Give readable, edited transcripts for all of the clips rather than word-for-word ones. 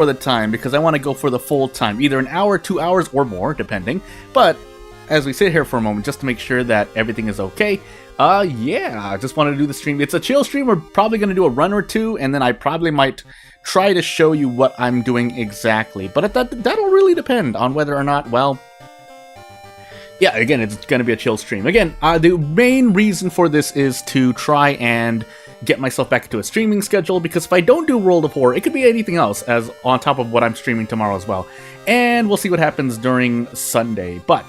for the time because I want to go for the full time, either an hour, 2 hours, or more, depending. But as we sit here for a moment, just to make sure that everything is okay, yeah, I just wanted to do the stream. It's a chill stream. We're probably going to do a run or two, and then I probably might try to show you what I'm doing exactly. But that'll really depend on whether or not, well, yeah, again, it's going to be a chill stream. Again, the main reason for this is to try and get myself back into a streaming schedule, because if I don't do World of Horror, it could be anything else as on top of what I'm streaming tomorrow as well. And we'll see what happens during Sunday. But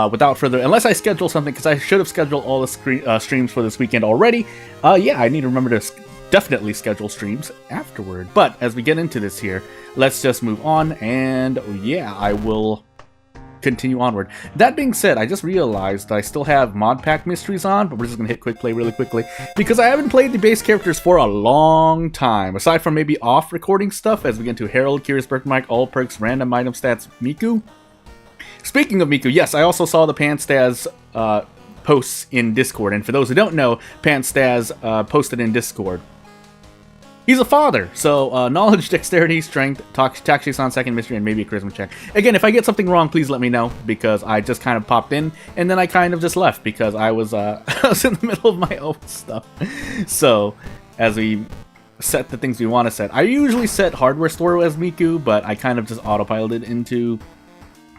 without further, unless I schedule something, because I should have scheduled all the streams for this weekend already, yeah, I need to remember to definitely schedule streams afterward. But as we get into this here, let's just move on, and yeah, I will continue onward. That being said, I just realized I still have mod pack mysteries on, but we're just gonna hit quick play really quickly because I haven't played the base characters for a long time, aside from maybe off recording stuff as we get into Harold, Curious Birthmark, All Perks, Random Item Stats, Miku. Speaking of Miku, yes, I also saw the Panstaz posts in Discord, and for those who don't know, Panstaz posted in Discord. He's a father, so knowledge, dexterity, strength, tactics on second mystery, and maybe a charisma check. Again, if I get something wrong, please let me know, because I just kind of popped in, and then I kind of just left, because I was, I was in the middle of my own stuff. So, as we set the things we want to set, I usually set hardware store as Miku, but I kind of just autopiloted into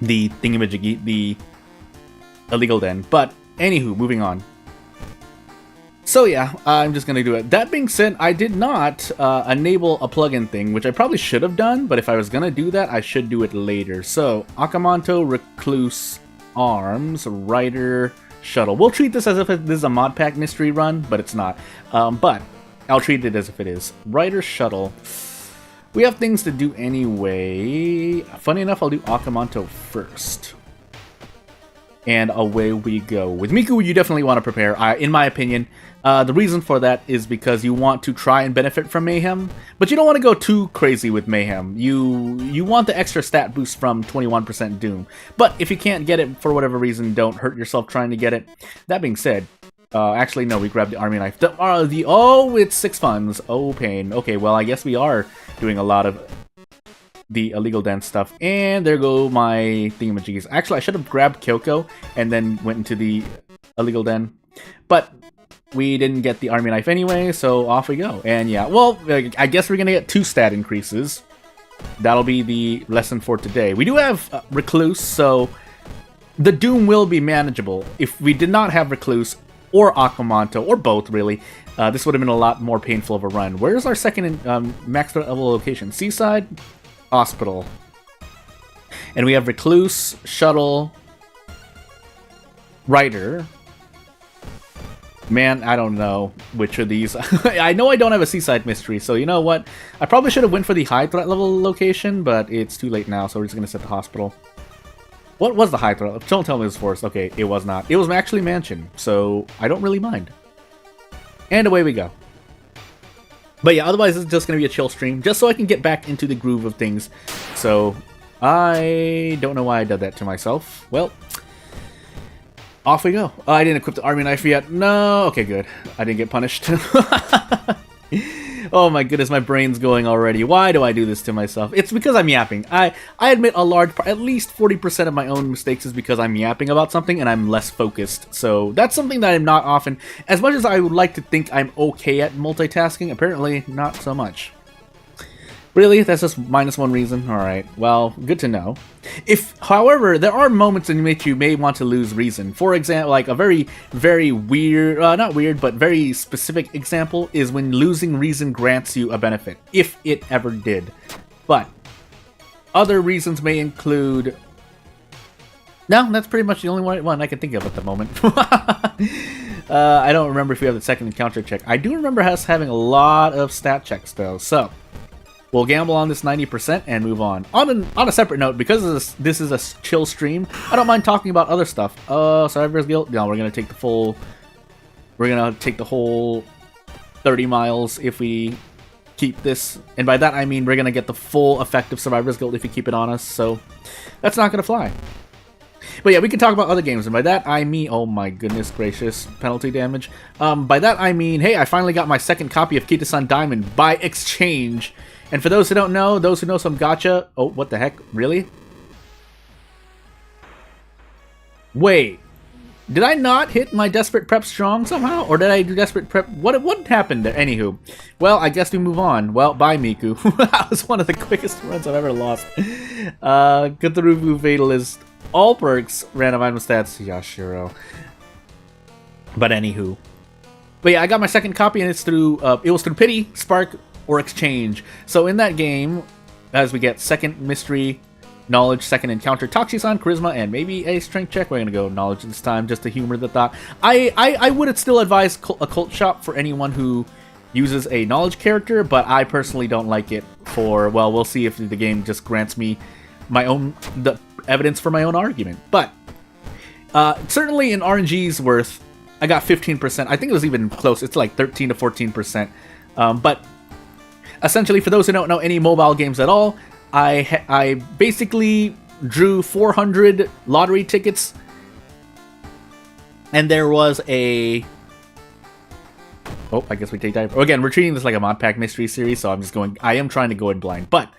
the thingamajiggy, the illegal den. But, anywho, moving on. So yeah, I'm just going to do it. That being said, I did not enable a plugin thing, which I probably should have done, but if I was going to do that, I should do it later. So, Akamanto, Recluse, Arms, Rider, Shuttle. We'll treat this as if this is a mod pack mystery run, but it's not. But I'll treat it as if it is. Rider, Shuttle. We have things to do anyway. Funny enough, I'll do Akamanto first. And away we go. With Miku, you definitely want to prepare, in my opinion. The reason for that is because you want to try and benefit from Mayhem, but you don't want to go too crazy with Mayhem. You want the extra stat boost from 21% Doom. But if you can't get it for whatever reason, don't hurt yourself trying to get it. That being said, actually no, we grabbed the army knife. Oh, it's 6 funds. Oh, pain. Okay, well, I guess we are doing a lot of the illegal den stuff, and there go my thingamajiggies. Actually, I should have grabbed Kyoko and then went into the illegal den, but we didn't get the army knife anyway, so off we go. And yeah, well, I guess we're gonna get 2 stat increases. That'll be the lesson for today. We do have Recluse, so the Doom will be manageable. If we did not have Recluse or Akamanto, or both really, this would have been a lot more painful of a run. Where's our second max level location? Seaside? Hospital. And we have Recluse, Shuttle, Rider. Man, I don't know which of these. I know I don't have a Seaside mystery, so you know what? I probably should have went for the high threat level location, but it's too late now, so we're just going to set the hospital. What was the high threat? Don't tell me it was Forest. Okay, it was not. It was actually Mansion, so I don't really mind. And away we go. But yeah, otherwise it's just going to be a chill stream, just so I can get back into the groove of things. So, I don't know why I did that to myself. Well, off we go. Oh, I didn't equip the army knife yet. No, okay, good. I didn't get punished. Oh my goodness, my brain's going already. Why do I do this to myself? It's because I'm yapping. I admit a large part, at least 40% of my own mistakes is because I'm yapping about something and I'm less focused. So that's something that I'm not often. As much as I would like to think I'm okay at multitasking, apparently not so much. Really? That's just -1 reason? Alright, well, good to know. However, there are moments in which you may want to lose reason. For example, like a very, very weird, not weird, but very specific example is when losing reason grants you a benefit, if it ever did. But other reasons may include... No, that's pretty much the only one I can think of at the moment. I don't remember if we have the second encounter check. I do remember us having a lot of stat checks, though, so... We'll gamble on this 90% and move on. On a separate note, because this is a chill stream, I don't mind talking about other stuff. Survivor's Guild? No, we're gonna take the full... We're gonna take the whole 30 miles if we keep this. And by that I mean we're gonna get the full effect of Survivor's Guild if we keep it on us, so... That's not gonna fly. But yeah, we can talk about other games, and by that I mean... Oh my goodness gracious, penalty damage. By that I mean, hey, I finally got my second copy of Kita-san Diamond by exchange. And for those who don't know, those who know some gacha... Oh, what the heck? Really? Wait. Did I not hit my Desperate Prep strong somehow? Or did I do Desperate Prep? What happened there? Anywho. Well, I guess we move on. Well, bye, Miku. That was one of the quickest runs I've ever lost. Cthulhu Fatalist. All perks. Random item stats. Yashiro. But anywho. But yeah, I got my second copy, and it's through... it was through Pity, Spark, or Exchange. So in that game, as we get second Mystery... Knowledge, second encounter, Toxie-san, Charisma, and maybe a strength check. We're going to go Knowledge this time, just to humor the thought. I would still advise Occult Shop for anyone who uses a Knowledge character, but I personally don't like it for, well, we'll see if the game just grants me the evidence for my own argument. But, certainly in RNG's worth, I got 15%. I think it was even close. It's like 13 to 14%. But, essentially, for those who don't know any mobile games at all, I basically drew 400 lottery tickets, and there was a... Oh, I guess we take that. Again, we're treating this like a mod pack mystery series, so I am trying to go in blind. But,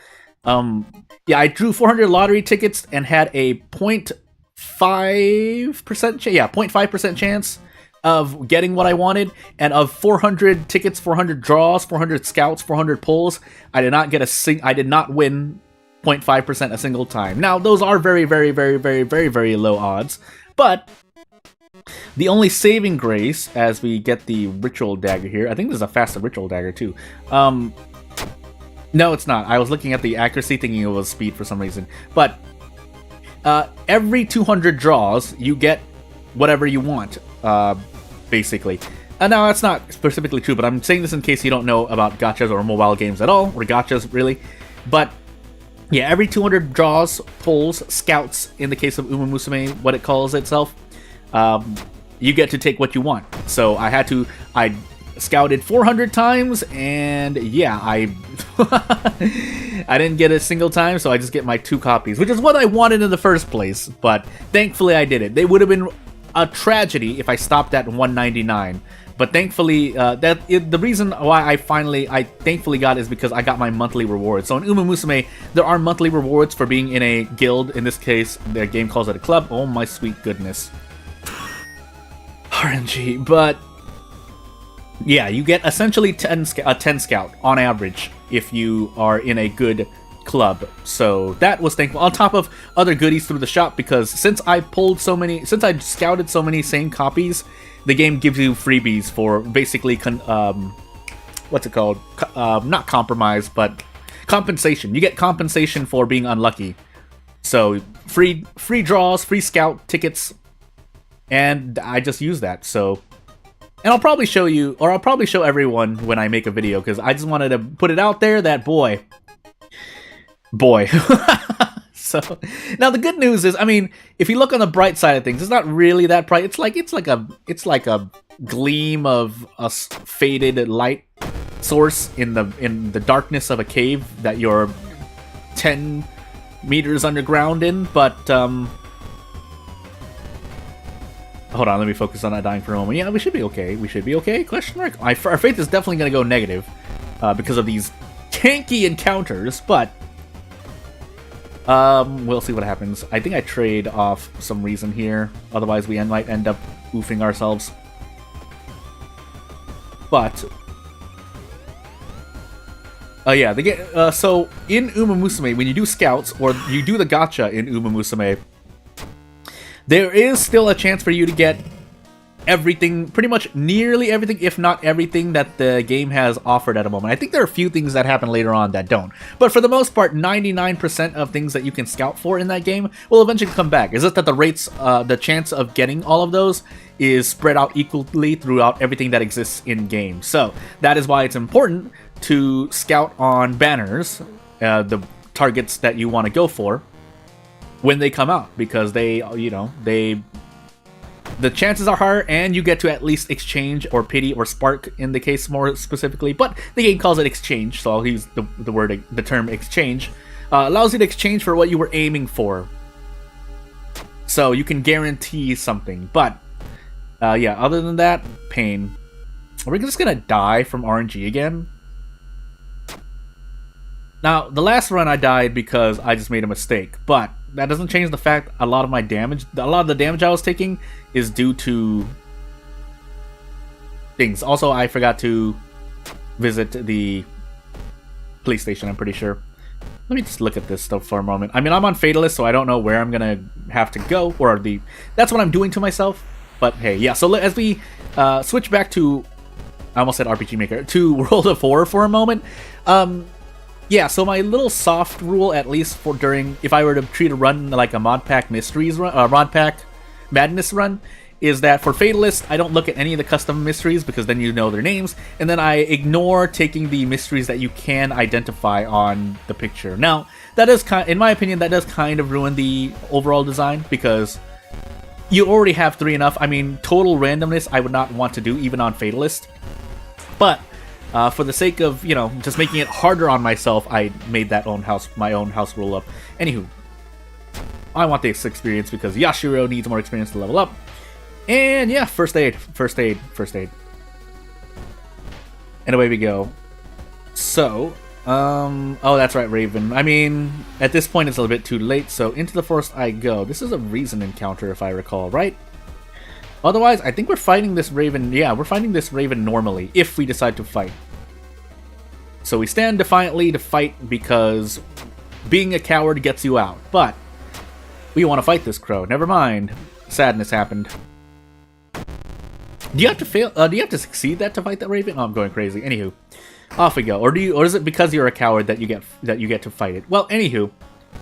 yeah, I drew 400 lottery tickets and had a 0.5% chance of getting what I wanted, and of 400 tickets, 400 draws, 400 scouts, 400 pulls, I did not win 0.5% a single time. Now, those are very, very, very, very, very, very low odds, but the only saving grace, as we get the Ritual Dagger here, I think this is a faster Ritual Dagger too. No, it's not. I was looking at the accuracy thinking it was speed for some reason, but every 200 draws, you get whatever you want, basically. Now, that's not specifically true, but I'm saying this in case you don't know about gachas or mobile games at all, or gachas, really. But, yeah, every 200 draws, pulls, scouts, in the case of Uma Musume, what it calls itself, you get to take what you want. So, I scouted 400 times, and, yeah, I didn't get a single time, so I just get my 2 copies, which is what I wanted in the first place, but thankfully I did it. They would have been a tragedy if I stopped at 199. But thankfully, the reason why I thankfully got it is because I got my monthly rewards. So in Uma Musume, there are monthly rewards for being in a guild. In this case, the game calls it a club. Oh my sweet goodness. RNG. But yeah, you get essentially 10 scout on average if you are in a good club. So that was thankful, on top of other goodies through the shop, because since I scouted so many same copies, the game gives you freebies for basically what's it called? Not compromise, but compensation. You get compensation for being unlucky. So free draws, free scout tickets, and I just use that. So, and I'll probably show you, or I'll probably show everyone when I make a video, because I just wanted to put it out there that boy. So now the good news is, I mean, if you look on the bright side of things, it's not really that bright. It's like a gleam of a faded light source in the darkness of a cave that you're 10 meters underground in. But hold on, let me focus on not dying for a moment. Yeah, we should be okay. We should be okay? Question mark. Our faith is definitely going to go negative because of these tanky encounters, but we'll see what happens. I think I trade off some reason here. Otherwise, we might end up oofing ourselves. But yeah, so in Uma Musume, when you do scouts or you do the gacha in Uma Musume, there is still a chance for you to get everything, pretty much nearly everything, if not everything, that the game has offered at the moment. I think there are a few things that happen later on that don't. But for the most part, 99% of things that you can scout for in that game will eventually come back. It's just that the chance of getting all of those is spread out equally throughout everything that exists in-game. So that is why it's important to scout on banners, the targets that you want to go for, when they come out, because the chances are higher, and you get to at least exchange, or pity, or spark in the case more specifically, but the game calls it exchange, so I'll use the term exchange. Allows you to exchange for what you were aiming for. So you can guarantee something, but yeah, other than that, pain. Are we just gonna die from RNG again? Now, the last run I died because I just made a mistake, but that doesn't change the fact a lot of the damage I was taking is due to things. Also, I forgot to visit the police station, I'm pretty sure. Let me just look at this stuff for a moment. I mean, I'm on Fatalist, so I don't know where I'm gonna have to go, or that's what I'm doing to myself. But hey, yeah, so as we switch back to, I almost said RPG Maker, to World of Horror for a moment. Yeah, so my little soft rule, at least for if I were to treat a run like a Mod Pack Mysteries run, Mod Pack Madness run, is that for Fatalist, I don't look at any of the custom mysteries because then you know their names, and then I ignore taking the mysteries that you can identify on the picture. Now, that is in my opinion, that does kind of ruin the overall design because you already have 3 enough. I mean, total randomness I would not want to do even on Fatalist, but for the sake of, you know, just making it harder on myself, I made that my own house rule up. Anywho, I want this experience because Yashiro needs more experience to level up. And yeah, first aid. And away we go. So, oh, that's right, Raven. I mean, at this point it's a little bit too late, so into the forest I go. This is a reason encounter, if I recall, right? Otherwise, I think we're fighting this Raven. Yeah, we're fighting this Raven normally, if we decide to fight. So we stand defiantly to fight because being a coward gets you out. But we want to fight this crow. Never mind. Sadness happened. Do you have to fail? Do you have to succeed that to fight that Raven? Oh, I'm going crazy. Anywho, off we go. Or is it because you're a coward that you get to fight it? Well, anywho.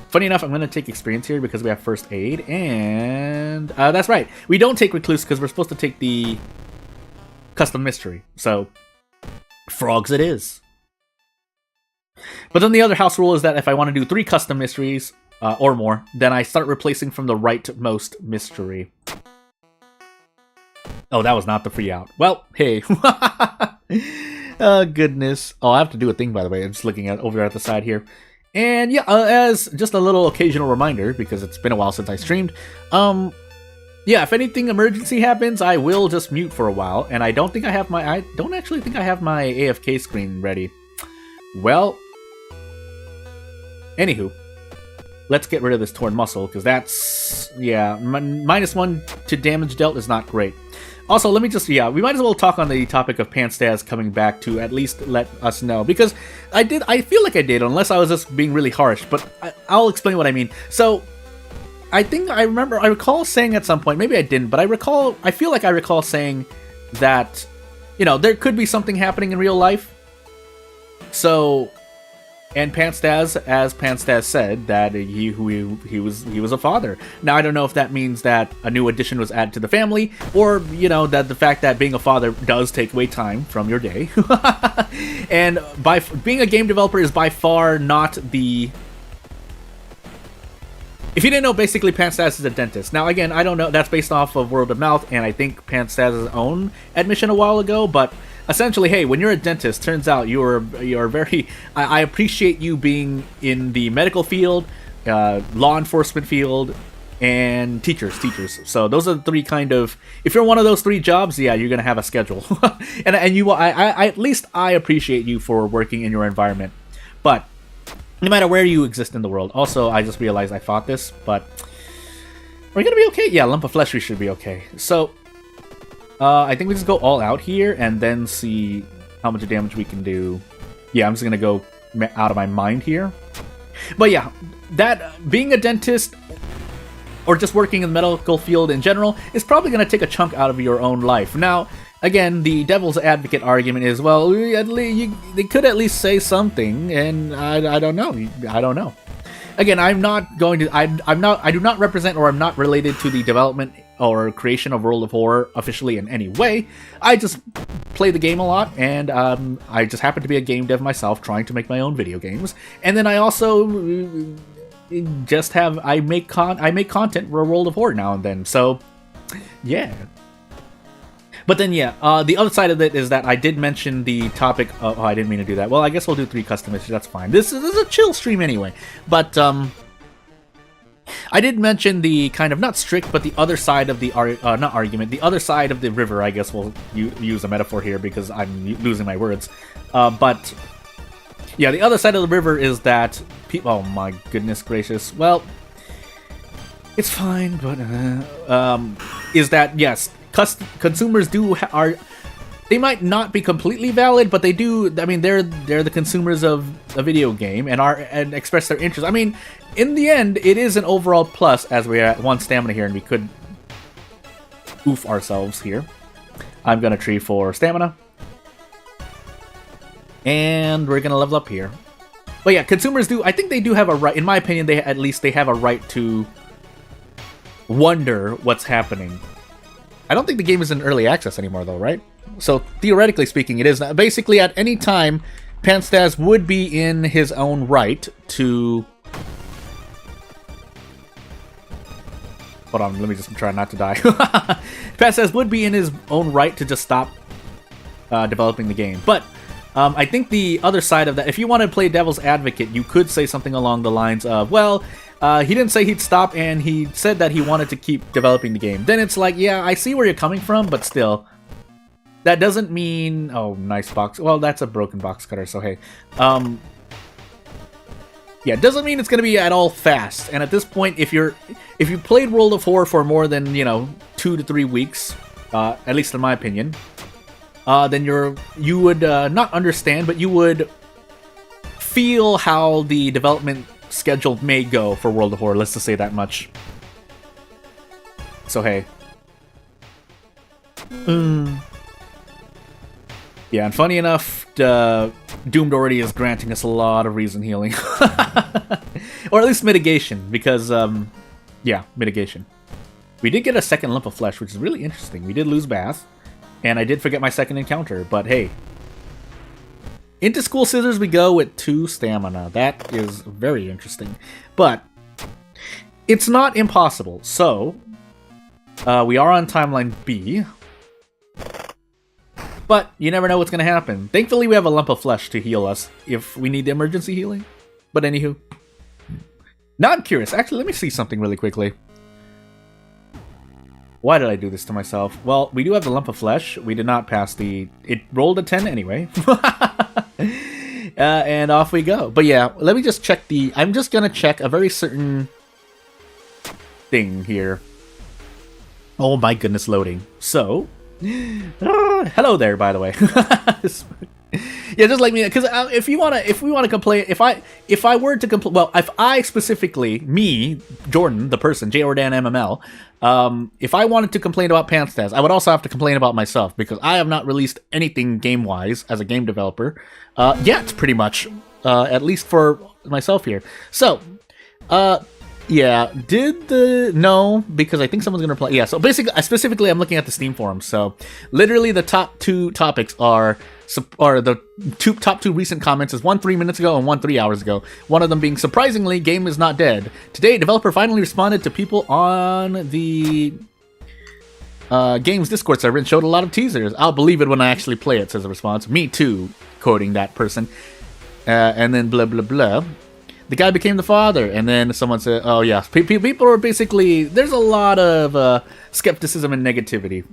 Funny enough, I'm going to take experience here because we have first aid, and that's right. We don't take recluse because we're supposed to take the custom mystery. So, frogs it is. But then the other house rule is that if I want to do 3 custom mysteries or more, then I start replacing from the rightmost mystery. Oh, that was not the free out. Well, hey. Oh, goodness. Oh, I have to do a thing, by the way. I'm just looking over at the side here. And yeah, as just a little occasional reminder, because it's been a while since I streamed, yeah, if anything emergency happens, I will just mute for a while, and I don't actually think I have my AFK screen ready. Well, anywho, let's get rid of this torn muscle, because that's, yeah, -1 to damage dealt is not great. Also, let me just, yeah, we might as well talk on the topic of Panstaz coming back to at least let us know, because I feel like I did, unless I was just being really harsh, but I'll explain what I mean. So, I think I recall saying at some point, maybe I didn't, but I feel like I recall saying that, you know, there could be something happening in real life. So, and Panstaz, as Panstaz said, that he was a father. Now, I don't know if that means that a new addition was added to the family, or, you know, that the fact that being a father does take away time from your day. And being a game developer is by far not the... If you didn't know, basically Panstaz is a dentist. Now, again, I don't know, that's based off of word of mouth, and I think Panstaz's own admission a while ago, but... Essentially, hey, when you're a dentist, turns out you're very... I appreciate you being in the medical field, law enforcement field, and teachers. So those are the 3 kind of... If you're one of those 3 jobs, yeah, you're gonna have a schedule. and you, at least I appreciate you for working in your environment. But no matter where you exist in the world. Also, I just realized I fought this, but we're gonna be okay. Yeah, lump of flesh, we should be okay. So. I think we just go all out here and then see how much damage we can do. Yeah, I'm just gonna go out of my mind here. But yeah, that being a dentist or just working in the medical field in general is probably gonna take a chunk out of your own life. Now, again, the devil's advocate argument is, well, they could at least say something, and I don't know. I don't know. Again, I'm not going to. I do not represent, or I'm not related to the development or creation of World of Horror officially in any way. I just play the game a lot, and I just happen to be a game dev myself, trying to make my own video games. And then I also just I make content for World of Horror now and then. So, yeah. But then, yeah, the other side of it is that I did mention the topic of... Oh, I didn't mean to do that. Well, I guess we'll do 3 custom issues. That's fine. This is a chill stream anyway. But, I did mention the kind of, not strict, but the other side of the... not argument. The other side of the river, I guess we'll use a metaphor here because I'm losing my words. But Yeah, the other side of the river is that people. Oh my goodness gracious. Well, it's fine, but is that yes, consumers are. They might not be completely valid, but they do. I mean, they're the consumers of a video game and express their interest. I mean, in the end, it is an overall plus as we're at 1 stamina here, and we could oof ourselves here. I'm gonna tree for stamina, and we're gonna level up here. But yeah, consumers do. I think they do have a right. In my opinion, they have a right to wonder what's happening. I don't think the game is in early access anymore, though, right? So theoretically speaking, it is not. Basically, at any time, Panstaz would be in his own right to. Hold on, let me just try not to die. Panstaz would be in his own right to just stop developing the game, but I think the other side of that, if you want to play devil's advocate, you could say something along the lines of, well, he didn't say he'd stop, and he said that he wanted to keep developing the game. Then it's like, yeah, I see where you're coming from, but still, that doesn't mean... Oh, nice box. Well, that's a broken box cutter, so hey. Yeah, it doesn't mean it's going to be at all fast. And at this point, if you played World of War for more than, 2 to 3 weeks, at least in my opinion, then you would not understand, but you would feel how the development schedule may go for World of War. Let's just say that much. So hey. Yeah, and funny enough, Doomed already is granting us a lot of reason healing. Or at least mitigation, because, yeah, mitigation. We did get a second lump of flesh, which is really interesting. We did lose Bath, and I did forget my second encounter, but hey. Into School Scissors we go with 2 stamina. That is very interesting. But, it's not impossible. So, we are on Timeline B. But you never know what's going to happen. Thankfully, we have a lump of flesh to heal us if we need the emergency healing. But anywho. Now I'm curious. Actually, let me see something really quickly. Why did I do this to myself? Well, we do have the lump of flesh. We did not pass the... It rolled a 10 anyway. And off we go. But yeah, let me just check the... I'm just going to check a very certain thing here. Oh my goodness, loading. So... hello there, by the way. Yeah, just like me, because if we want to complain, if I were to complain, well, if I specifically, me, Jordan, the person, Jordan MML, if I wanted to complain about Panstaz, I would also have to complain about myself, because I have not released anything game-wise as a game developer yet, pretty much, at least for myself here. So, yeah, no, because I think someone's gonna play. Yeah, so basically, specifically, I'm looking at the Steam forums. So, literally, the top 2 topics are the top two recent comments is one 3 minutes ago and one 3 hours ago. One of them being, surprisingly, game is not dead. Today, developer finally responded to people on the game's Discord server and showed a lot of teasers. I'll believe it when I actually play it, says the response. Me too, quoting that person. And then blah, blah, blah. The guy became the father, and then someone said, oh yeah, people are basically, there's a lot of skepticism and negativity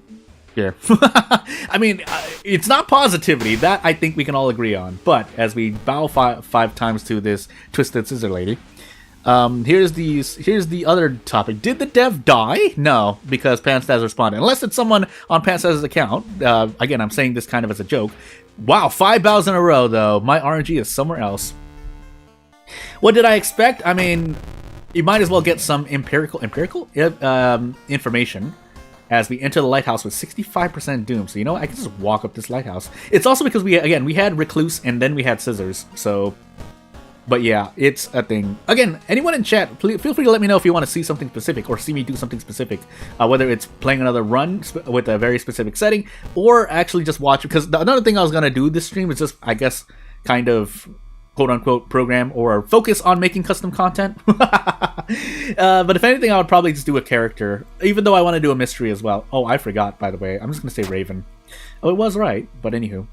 here. I mean, it's not positivity, that I think we can all agree on, but as we bow five times to this Twisted Scissor Lady, here's the other topic. Did the dev die? No, because Panstaz responded. Unless it's someone on Panstaz's account. Again, I'm saying this kind of as a joke. Wow, 5 bows in a row, though. My RNG is somewhere else. What did I expect? I mean, you might as well get some empirical information as we enter the lighthouse with 65% doom. So, you know what? I can just walk up this lighthouse. It's also because we had Recluse and then we had Scissors. So, but yeah, it's a thing. Again, anyone in chat, please feel free to let me know if you want to see something specific or see me do something specific. Whether it's playing another run with a very specific setting or actually just watch it. Because another thing I was going to do this stream is just, I guess, kind of... quote-unquote program or focus on making custom content. But if anything, I would probably just do a character, even though I want to do a mystery as well. Oh, I forgot, by the way. I'm just going to say Raven. Oh, it was right, but anywho.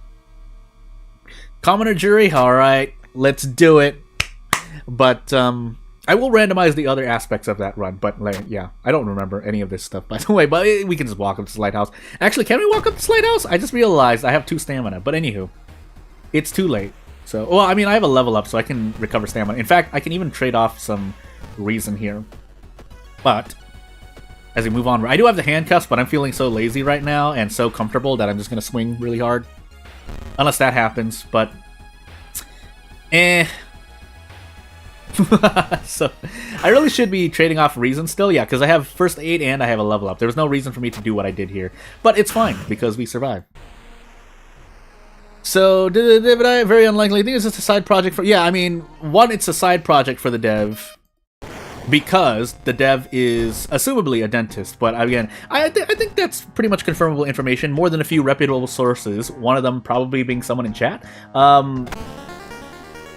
Commoner Jury, alright, let's do it. But, I will randomize the other aspects of that run, but, yeah, I don't remember any of this stuff, by the way, but we can just walk up this lighthouse. Actually, can we walk up this lighthouse? I just realized I have 2 stamina, but anywho. It's too late. So, well, I mean, I have a level up, so I can recover stamina. In fact, I can even trade off some reason here. But, as we move on, I do have the handcuffs, but I'm feeling so lazy right now and so comfortable that I'm just going to swing really hard. Unless that happens, but... So, I really should be trading off reason still, yeah, because I have first aid and I have a level up. There was no reason for me to do what I did here. But it's fine, because we survived. So, very unlikely. I think it's just a side project for... Yeah, I mean, one, it's a side project for the dev, because the dev is assumably a dentist. But again, I think that's pretty much confirmable information. More than a few reputable sources, one of them probably being someone in chat,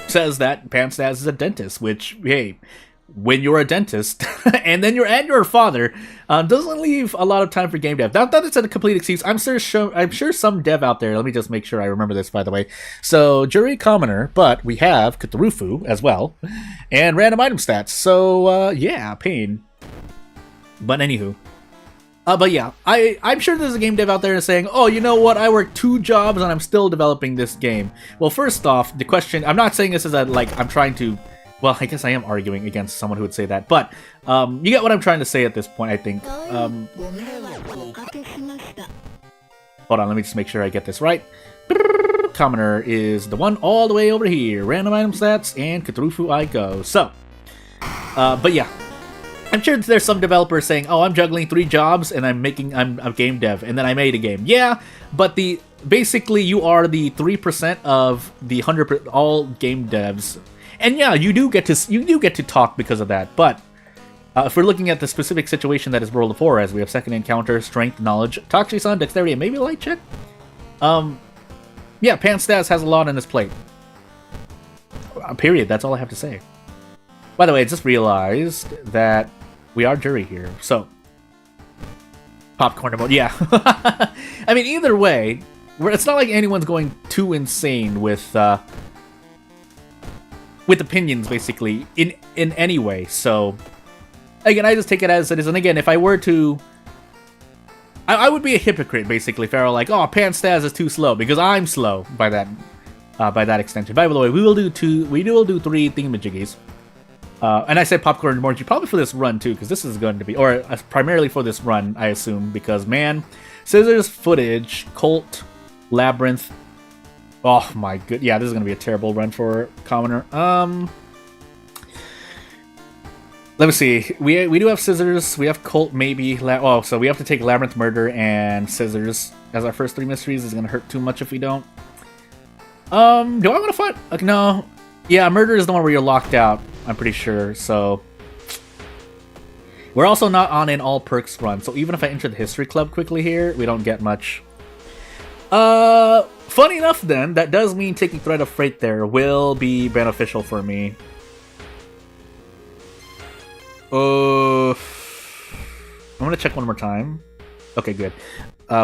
says that Panstaz is a dentist, which, hey, when you're a dentist, and then you're a father, doesn't leave a lot of time for game dev. That is a complete excuse. I'm sure some dev out there, let me just make sure I remember this, by the way. So, Jury Commoner, but we have Cthulhu as well, and random item stats. So, yeah, pain. But anywho. But yeah, I'm sure there's a game dev out there saying, oh, you know what, I work 2 jobs and I'm still developing this game. Well, first off, the question, I'm not saying this as I'm trying to... Well, I guess I am arguing against someone who would say that, but you get what I'm trying to say at this point, I think. Hold on, let me just make sure I get this right. Commoner is the one all the way over here. Random item stats, and Cthulhu I go. So, but yeah. I'm sure there's some developer saying, oh, I'm juggling 3 jobs, and I'm a game dev, and then I made a game. Yeah, but basically you are the 3% of the 100% all game devs. And yeah, you do get to talk because of that. But if we're looking at the specific situation that is World of Horror, we have second encounter, strength, knowledge, Toxicon, dexterity, and maybe a light check. Yeah, Panstaz has a lot on his plate. Period. That's all I have to say. By the way, I just realized that we are jury here, so popcorn mode. Yeah, I mean, either way, it's not like anyone's going too insane with opinions, basically, in any way. So, again, I just take it as it is. And again, if I were to... I would be a hypocrite, basically, if I were like, oh, Panstaz is too slow, because I'm slow by that extension. By the way, we will do 3 thingamajiggies. And I said popcorn emoji probably for this run, too, because this is going to be... Or primarily for this run, I assume, because, man, Scissors, Footage, Colt, Labyrinth... Oh my good, yeah, this is gonna be a terrible run for Commoner. Let me see. We do have Scissors. We have Colt, maybe. So we have to take Labyrinth, Murder, and Scissors as our first 3 mysteries. It's gonna hurt too much if we don't. Do I want to fight? Like, no. Yeah, Murder is the one where you're locked out. I'm pretty sure. So we're also not on an all perks run. So even if I enter the History Club quickly here, we don't get much. Funny enough then, that does mean taking Threat of Freight there will be beneficial for me. I'm gonna check one more time. Okay, good.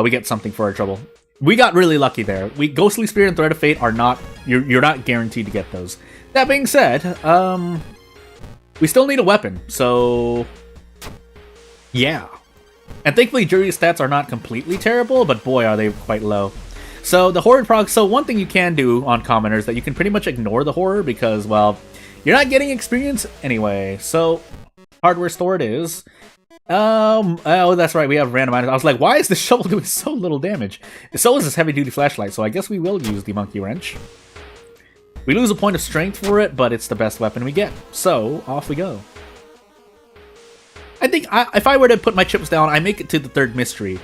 We get something for our trouble. We got really lucky there. Ghostly Spear and Threat of Fate are not... You're not guaranteed to get those. That being said, we still need a weapon, so... Yeah. And thankfully, Jury's stats are not completely terrible, but boy, are they quite low. So, the Horror prog... So, one thing you can do on Commoner is that you can pretty much ignore the Horror because, well, you're not getting experience anyway. So, Hardware Store it is. Oh, that's right, we have random items. I was like, why is the shovel doing so little damage? So is this heavy-duty flashlight, so I guess we will use the Monkey Wrench. We lose a point of strength for it, but it's the best weapon we get. So, off we go. I think if I were to put my chips down, I make it to the 3rd mystery.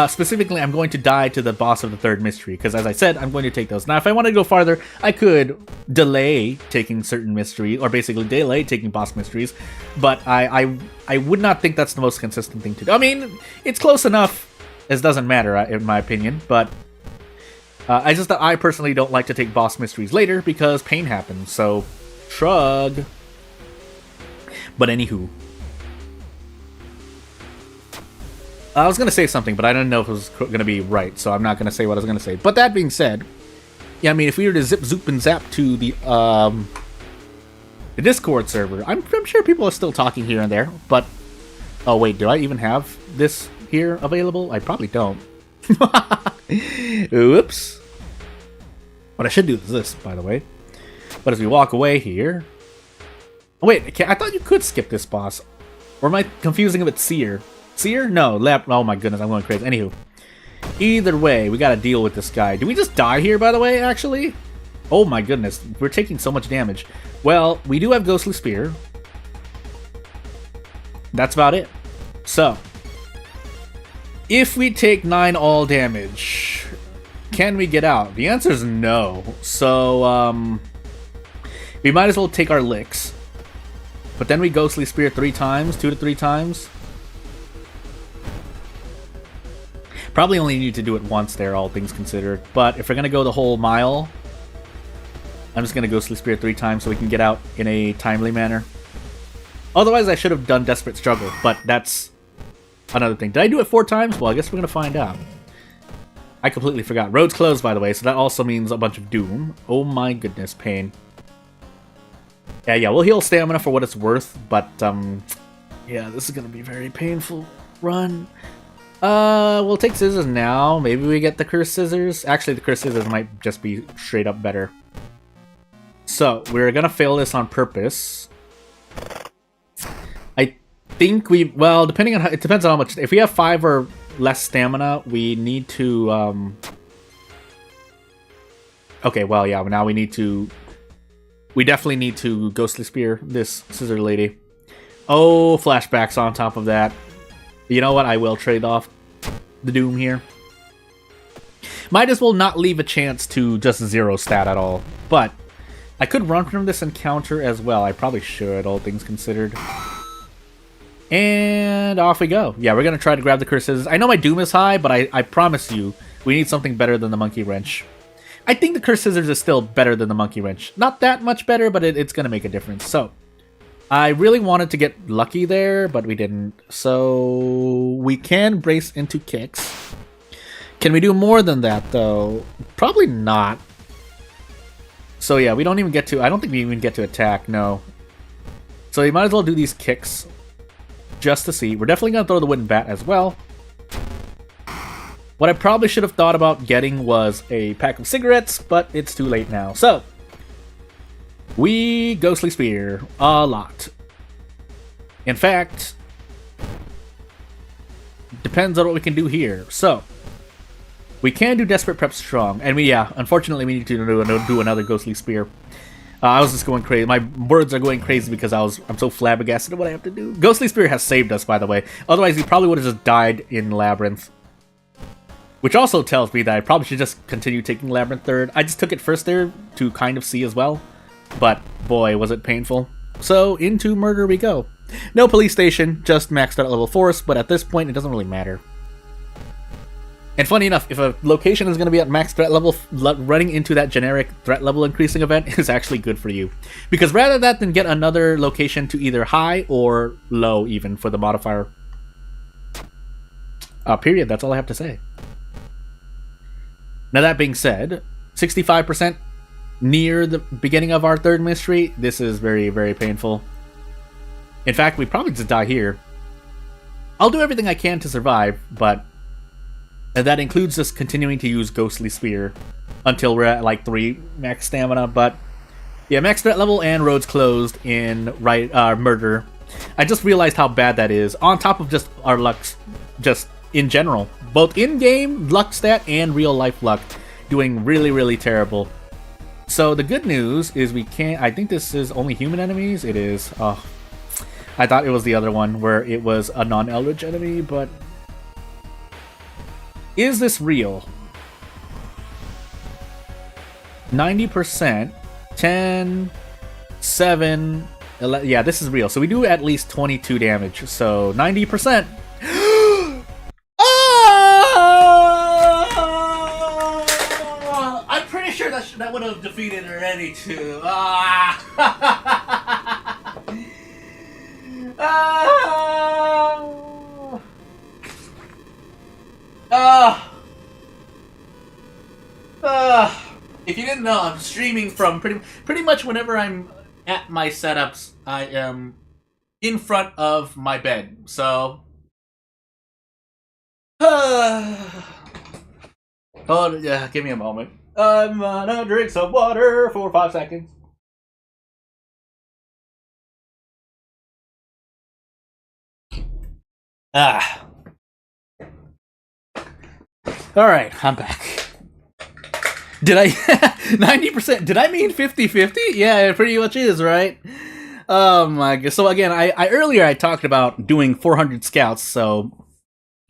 Specifically, I'm going to die to the boss of the 3rd mystery, because as I said, I'm going to take those. Now, if I want to go farther, I could delay taking certain mysteries, or basically delay taking boss mysteries, but I would not think that's the most consistent thing to do. I mean, it's close enough, it doesn't matter, in my opinion, but I personally don't like to take boss mysteries later, because pain happens, so shrug. But anywho. I was going to say something, but I didn't know if it was going to be right, so I'm not going to say what I was going to say. But that being said, yeah, I mean, if we were to zip, zoop, and zap to the Discord server, I'm sure people are still talking here and there, but... Oh, wait, do I even have this here available? I probably don't. Oops. What I should do is this, by the way. But as we walk away here... Oh, wait, I thought you could skip this boss. Or am I confusing it with Seer? Seer? No, oh my goodness, I'm going crazy. Anywho. Either way, we gotta deal with this guy. Do we just die here, by the way, actually? Oh my goodness, we're taking so much damage. Well, we do have Ghostly Spear. That's about it. So, if we take 9 all damage, can we get out? The answer is no. So, we might as well take our licks. But then we Ghostly Spear 3 times, 2 to 3 times. Probably only need to do it once there, all things considered. But if we're going to go the whole mile, I'm just going to Ghostly Spear 3 times so we can get out in a timely manner. Otherwise, I should have done Desperate Struggle, but that's another thing. Did I do it 4 times? Well, I guess we're going to find out. I completely forgot. Road's closed, by the way, so that also means a bunch of doom. Oh my goodness, pain. Yeah, we'll heal stamina for what it's worth, but, yeah, this is going to be a very painful run. We'll take scissors now. Maybe we get the cursed scissors. Actually, the cursed scissors might just be straight up better. So, we're gonna fail this on purpose. I think well, depending on it depends on how much. If we have 5 or less stamina, we need to, okay, well, yeah, now we definitely need to Ghostly Spear this scissor lady. Oh, flashbacks on top of that. You know what? I will trade off the doom here. Might as well not leave a chance to just 0 stat at all. But I could run from this encounter as well. I probably should, all things considered. And off we go. Yeah, we're going to try to grab the cursed scissors. I know my doom is high, but I promise you, we need something better than the monkey wrench. I think the cursed scissors is still better than the monkey wrench. Not that much better, but it's going to make a difference. So, I really wanted to get lucky there, but we didn't. So, we can brace into kicks. Can we do more than that, though? Probably not. So, yeah, we don't even get to... I don't think we even get to attack, no. So, you might as well do these kicks just to see. We're definitely going to throw the wooden bat as well. What I probably should have thought about getting was a pack of cigarettes, but it's too late now. So, we Ghostly Spear a lot. In fact, depends on what we can do here. So, we can do Desperate Prep Strong. And unfortunately we need to do another Ghostly Spear. I was just going crazy. My words are going crazy because I'm so flabbergasted at what I have to do. Ghostly Spear has saved us, by the way. Otherwise, he probably would have just died in Labyrinth. Which also tells me that I probably should just continue taking Labyrinth third. I just took it first there to kind of see as well. But, boy, was it painful. So, into Murder we go. No police station, just maxed out level force, but at this point, it doesn't really matter. And funny enough, if a location is going to be at max threat level, running into that generic threat level increasing event is actually good for you. Because rather than get another location to either high or low, even, for the modifier. Period, that's all I have to say. Now that being said, 65% near the beginning of our third mystery. This is very, very painful. In fact, we probably just die here. I'll do everything I can to survive, but that includes just continuing to use Ghostly Spear until we're at like 3 max stamina. But yeah, max threat level and roads closed in Murder. I just realized how bad that is, on top of just our luck, just in general. Both in-game luck stat and real-life luck doing really, really terrible. So the good news is we can't... I think this is only human enemies. It is. Oh, I thought it was the other one where it was a non-Eldritch enemy, but... Is this real? 90%. 10... 7... 11, yeah, this is real. So we do at least 22 damage. So 90%. I'm pretty sure that would have defeated already too. If you didn't know, I'm streaming from pretty much whenever I'm at my setups. I am in front of my bed. So, oh yeah, give me a moment. I'm gonna drink some water for 5 seconds. Ah. Alright, I'm back. Did I 90%? Did I mean 50-50? Yeah, it pretty much is, right? Oh my god. So again, I earlier I talked about doing 400 scouts, so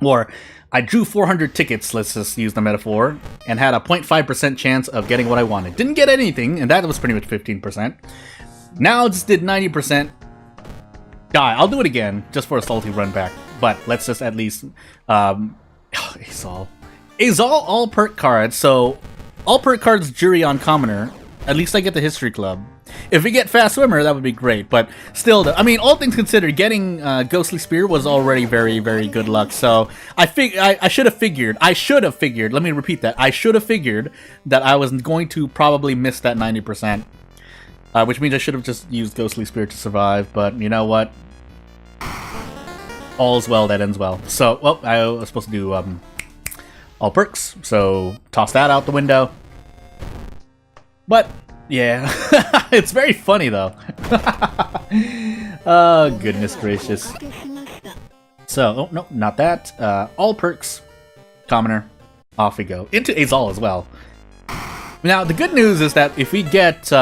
or I drew 400 tickets, let's just use the metaphor, and had a 0.5% chance of getting what I wanted. Didn't get anything, and that was pretty much 15%. Now just did 90%. Die. I'll do it again, just for a salty run back. But let's just at least Azal. Azal all perk cards, so all perk cards jury on commoner. At least I get the history club. If we get fast swimmer, that would be great. But still, I mean, all things considered, getting ghostly spear was already very, very good luck. So I should have figured. Let me repeat that. I should have figured that I was going to probably miss that 90%, which means I should have just used ghostly spear to survive. But you know what? All's well that ends well. So, well, I was supposed to do all perks. So toss that out the window. But yeah, it's very funny though. Oh, goodness gracious. So, oh, no, not that. All perks, commoner, off we go. Into Azal as well. Now, the good news is that if we get,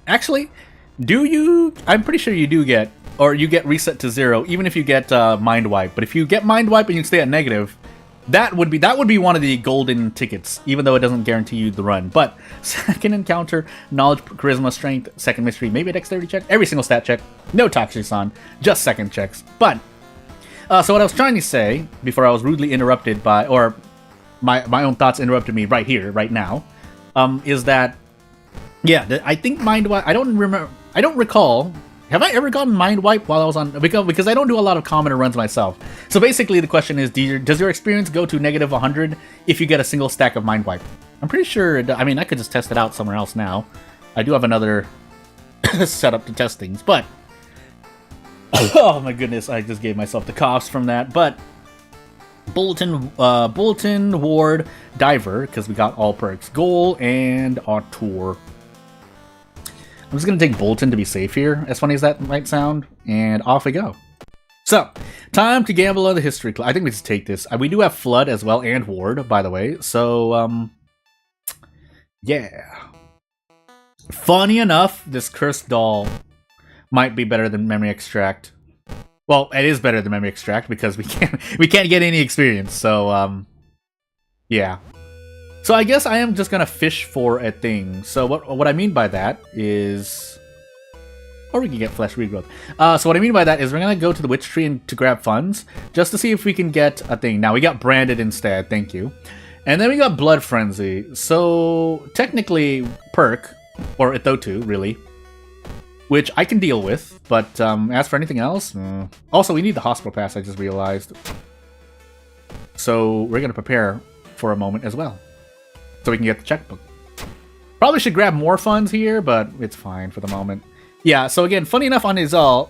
actually, I'm pretty sure you do get, or you get reset to 0, even if you get Mind Wipe. But if you get Mind Wipe and you stay at negative, that would be one of the golden tickets, even though it doesn't guarantee you the run. But second encounter, knowledge, charisma, strength, second mystery, maybe a dexterity check, every single stat check, no Toxicon, just second checks. But so what I was trying to say before I was rudely interrupted by, or my own thoughts interrupted me right here, right now, is that yeah, I think Mind Wipe. I don't recall. Have I ever gotten Mind Wipe while I was on... Because I don't do a lot of commoner runs myself. So basically the question is, does your experience go to negative 100 if you get a single stack of Mind Wipe? I'm pretty sure... I mean, I could just test it out somewhere else now. I do have another setup to test things, but... Oh my goodness, I just gave myself the coughs from that. But... Bulletin, Ward, Diver, because we got all perks. Goal, and Auteur. I'm just going to take Bulletin to be safe here, as funny as that might sound, and off we go. So, time to gamble on the history club. I think we just take this. We do have Flood as well, and Ward, by the way, so, yeah. Funny enough, this Cursed Doll might be better than Memory Extract. Well, it is better than Memory Extract, because we can't get any experience, so, yeah. So I guess I am just gonna fish for a thing. So what I mean by that is... Or we can get Flesh Regrowth. So what I mean by that is we're gonna go to the Witch Tree to grab funds, just to see if we can get a thing. Now, we got Branded instead, thank you. And then we got Blood Frenzy. So, technically, perk, or Ithotu, really, which I can deal with, but as for anything else... Also, we need the Hospital Pass, I just realized. So, we're gonna prepare for a moment as well, so we can get the checkbook. Probably should grab more funds here, but it's fine for the moment. Yeah, so again, funny enough on Azal,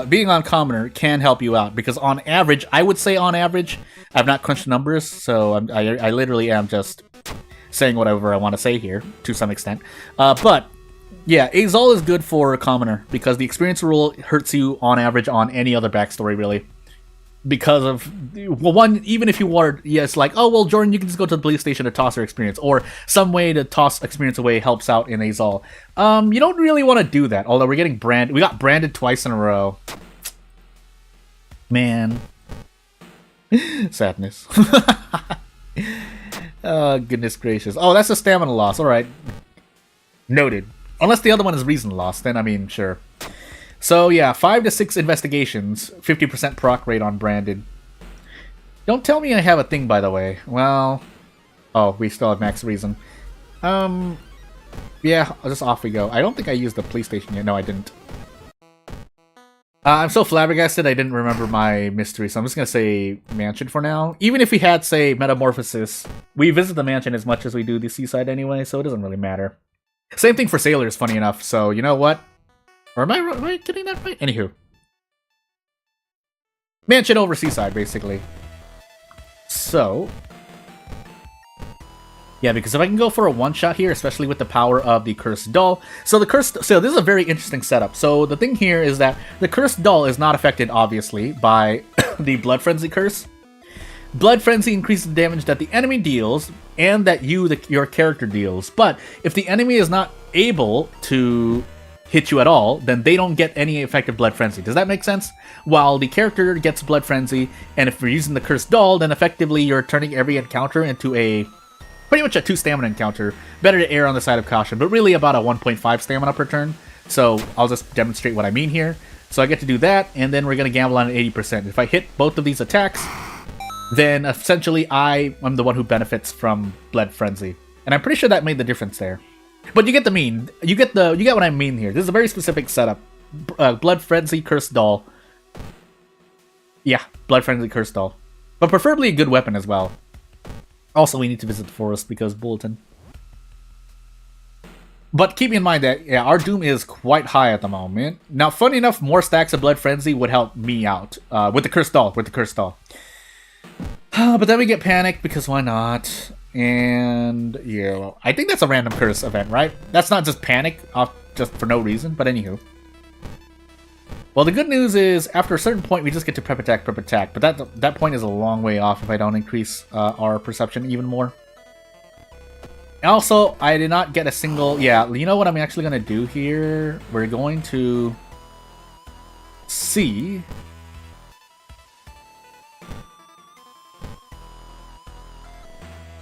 being on Commoner can help you out, because on average, I would say on average, I've not crunched numbers, so I literally am just saying whatever I want to say here, to some extent. But, yeah, Azal is good for Commoner, because the experience rule hurts you on average on any other backstory, really. Because of, well, one, even if you were, yes, like, oh, well, Jordan, you can just go to the police station to toss her experience, or some way to toss experience away helps out in Azal. You don't really want to do that, although we're getting branded. We got branded twice in a row. Man. Sadness. Oh, goodness gracious. Oh, that's a stamina loss, alright. Noted. Unless the other one is reason loss, then, I mean, sure. So yeah, 5 to 6 investigations, 50% proc rate on branded. Don't tell me I have a thing, by the way. Well, oh, we still have max reason. Yeah, just off we go. I don't think I used the police station yet. No, I didn't. I'm so flabbergasted I didn't remember my mystery, so I'm just gonna say mansion for now. Even if we had, say, metamorphosis, we visit the mansion as much as we do the seaside anyway, so it doesn't really matter. Same thing for sailors, funny enough. So you know what? Or am I getting that right? Anywho. Mansion over seaside, basically. So. Yeah, because if I can go for a one-shot here, especially with the power of the Cursed Doll. So this is a very interesting setup. So the thing here is that the Cursed Doll is not affected, obviously, by the Blood Frenzy curse. Blood Frenzy increases the damage that the enemy deals and that your character deals. But if the enemy is not able to hit you at all, then they don't get any effective Blood Frenzy. Does that make sense? While the character gets Blood Frenzy, and if you're using the Cursed Doll, then effectively you're turning every encounter into a pretty much a 2 stamina encounter. Better to err on the side of caution, but really about a 1.5 stamina per turn. So I'll just demonstrate what I mean here. So I get to do that, and then we're going to gamble on an 80%. If I hit both of these attacks, then essentially I am the one who benefits from Blood Frenzy. And I'm pretty sure that made the difference there. But you get the mean. You get what I mean here. This is a very specific setup. Blood Frenzy, Cursed Doll. Yeah, Blood Frenzy, Cursed Doll. But preferably a good weapon as well. Also, we need to visit the forest because bulletin. But keep in mind that, yeah, our Doom is quite high at the moment. Now, funny enough, more stacks of Blood Frenzy would help me out. With the Cursed Doll. But then we get panicked because why not? And, yeah, well, I think that's a random curse event, right? That's not just panic, just for no reason, but anywho. Well, the good news is, after a certain point, we just get to prep attack, but that point is a long way off if I don't increase our perception even more. Also, I did not get a single... Yeah, you know what I'm actually going to do here? We're going to see...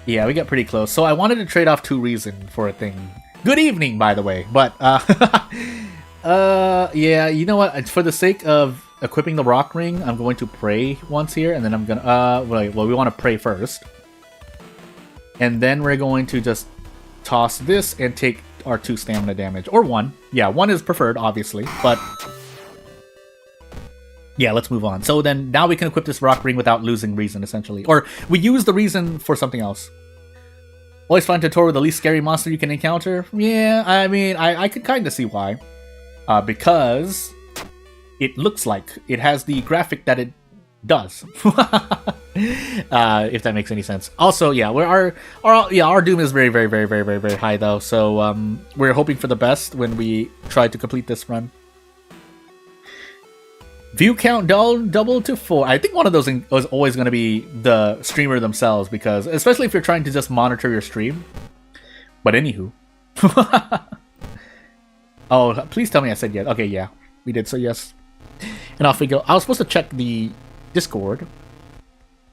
Yeah, we got pretty close. So I wanted to trade off 2 reason for a thing. Good evening, by the way. But, yeah, you know what? For the sake of equipping the rock ring, I'm going to pray once here, and then I'm gonna, well, we want to pray first. And then we're going to just toss this and take our 2 stamina damage. Or 1. Yeah, 1 is preferred, obviously, but... Yeah, let's move on. So then, now we can equip this rock ring without losing reason, essentially. Or, we use the reason for something else. Always find tutorial with the least scary monster you can encounter? Yeah, I mean, I could kind of see why. Because it looks like it has the graphic that it does. If that makes any sense. Also, yeah, our Doom is very, very, very, very, very, very high, though. So, we're hoping for the best when we try to complete this run. View count double to 4. I think one of those is always going to be the streamer themselves, because especially if you're trying to just monitor your stream. But anywho. Oh, please tell me I said yes. Okay, yeah, we did, so yes. And off we go. I was supposed to check the Discord.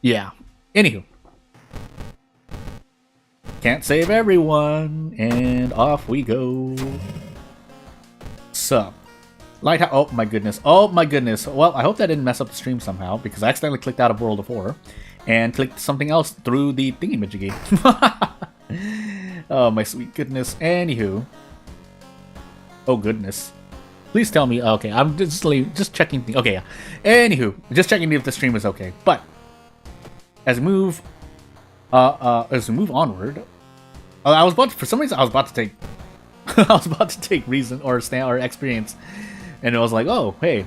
Yeah. Anywho. Can't save everyone. And off we go. So. Lighthouse. Oh my goodness. Oh my goodness. Well, I hope that didn't mess up the stream somehow, because I accidentally clicked out of World of Horror and clicked something else through the thingamajiggy. Oh my sweet goodness. Anywho. Oh goodness. Please tell me. Okay, I'm just checking. Okay, yeah. Anywho, just checking if the stream is okay. But as we move onward, I was about to, for some reason I was about to take I was about to take reason or experience. And it was like, oh, hey.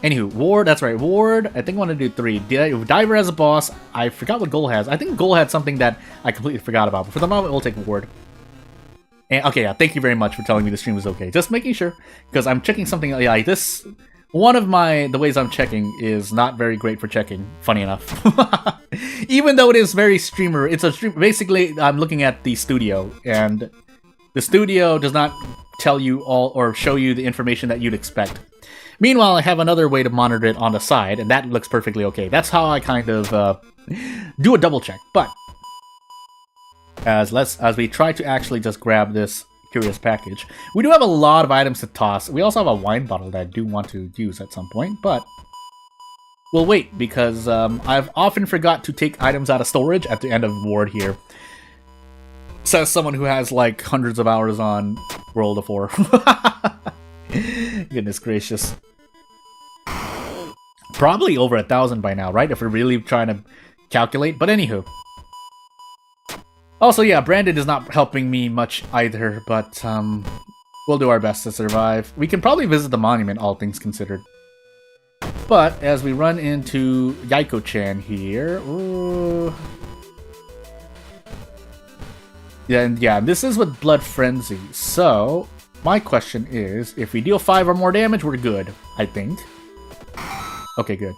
Anywho, Ward, that's right, Ward. I think I want to do 3. Diver as a boss. I forgot what Goal has. I think Goal had something that I completely forgot about. But for the moment, we'll take Ward. And, okay, yeah, thank you very much for telling me the stream was okay. Just making sure, because I'm checking something. Yeah, like this. One of the ways I'm checking is not very great for checking, funny enough. Even though it is very streamer, it's a stream. Basically, I'm looking at the studio, and the studio does not tell you all or show you the information that you'd expect. Meanwhile, I have another way to monitor it on the side, and that looks perfectly okay. That's how I kind of do a double check. But as we try to actually just grab this curious package, we do have a lot of items to toss. We also have a wine bottle that I do want to use at some point, but we'll wait, because I've often forgot to take items out of storage at the end of Ward here. Says someone who has like hundreds of hours on World of War. Goodness gracious. Probably over 1,000 by now, right? If we're really trying to calculate. But anywho. Also, yeah, Brandon is not helping me much either, but we'll do our best to survive. We can probably visit the monument, all things considered. But as we run into Yaiko-chan here... Ooh, Yeah, and yeah, this is with Blood Frenzy. So, my question is, if we deal 5 or more damage, we're good, I think. Okay, good.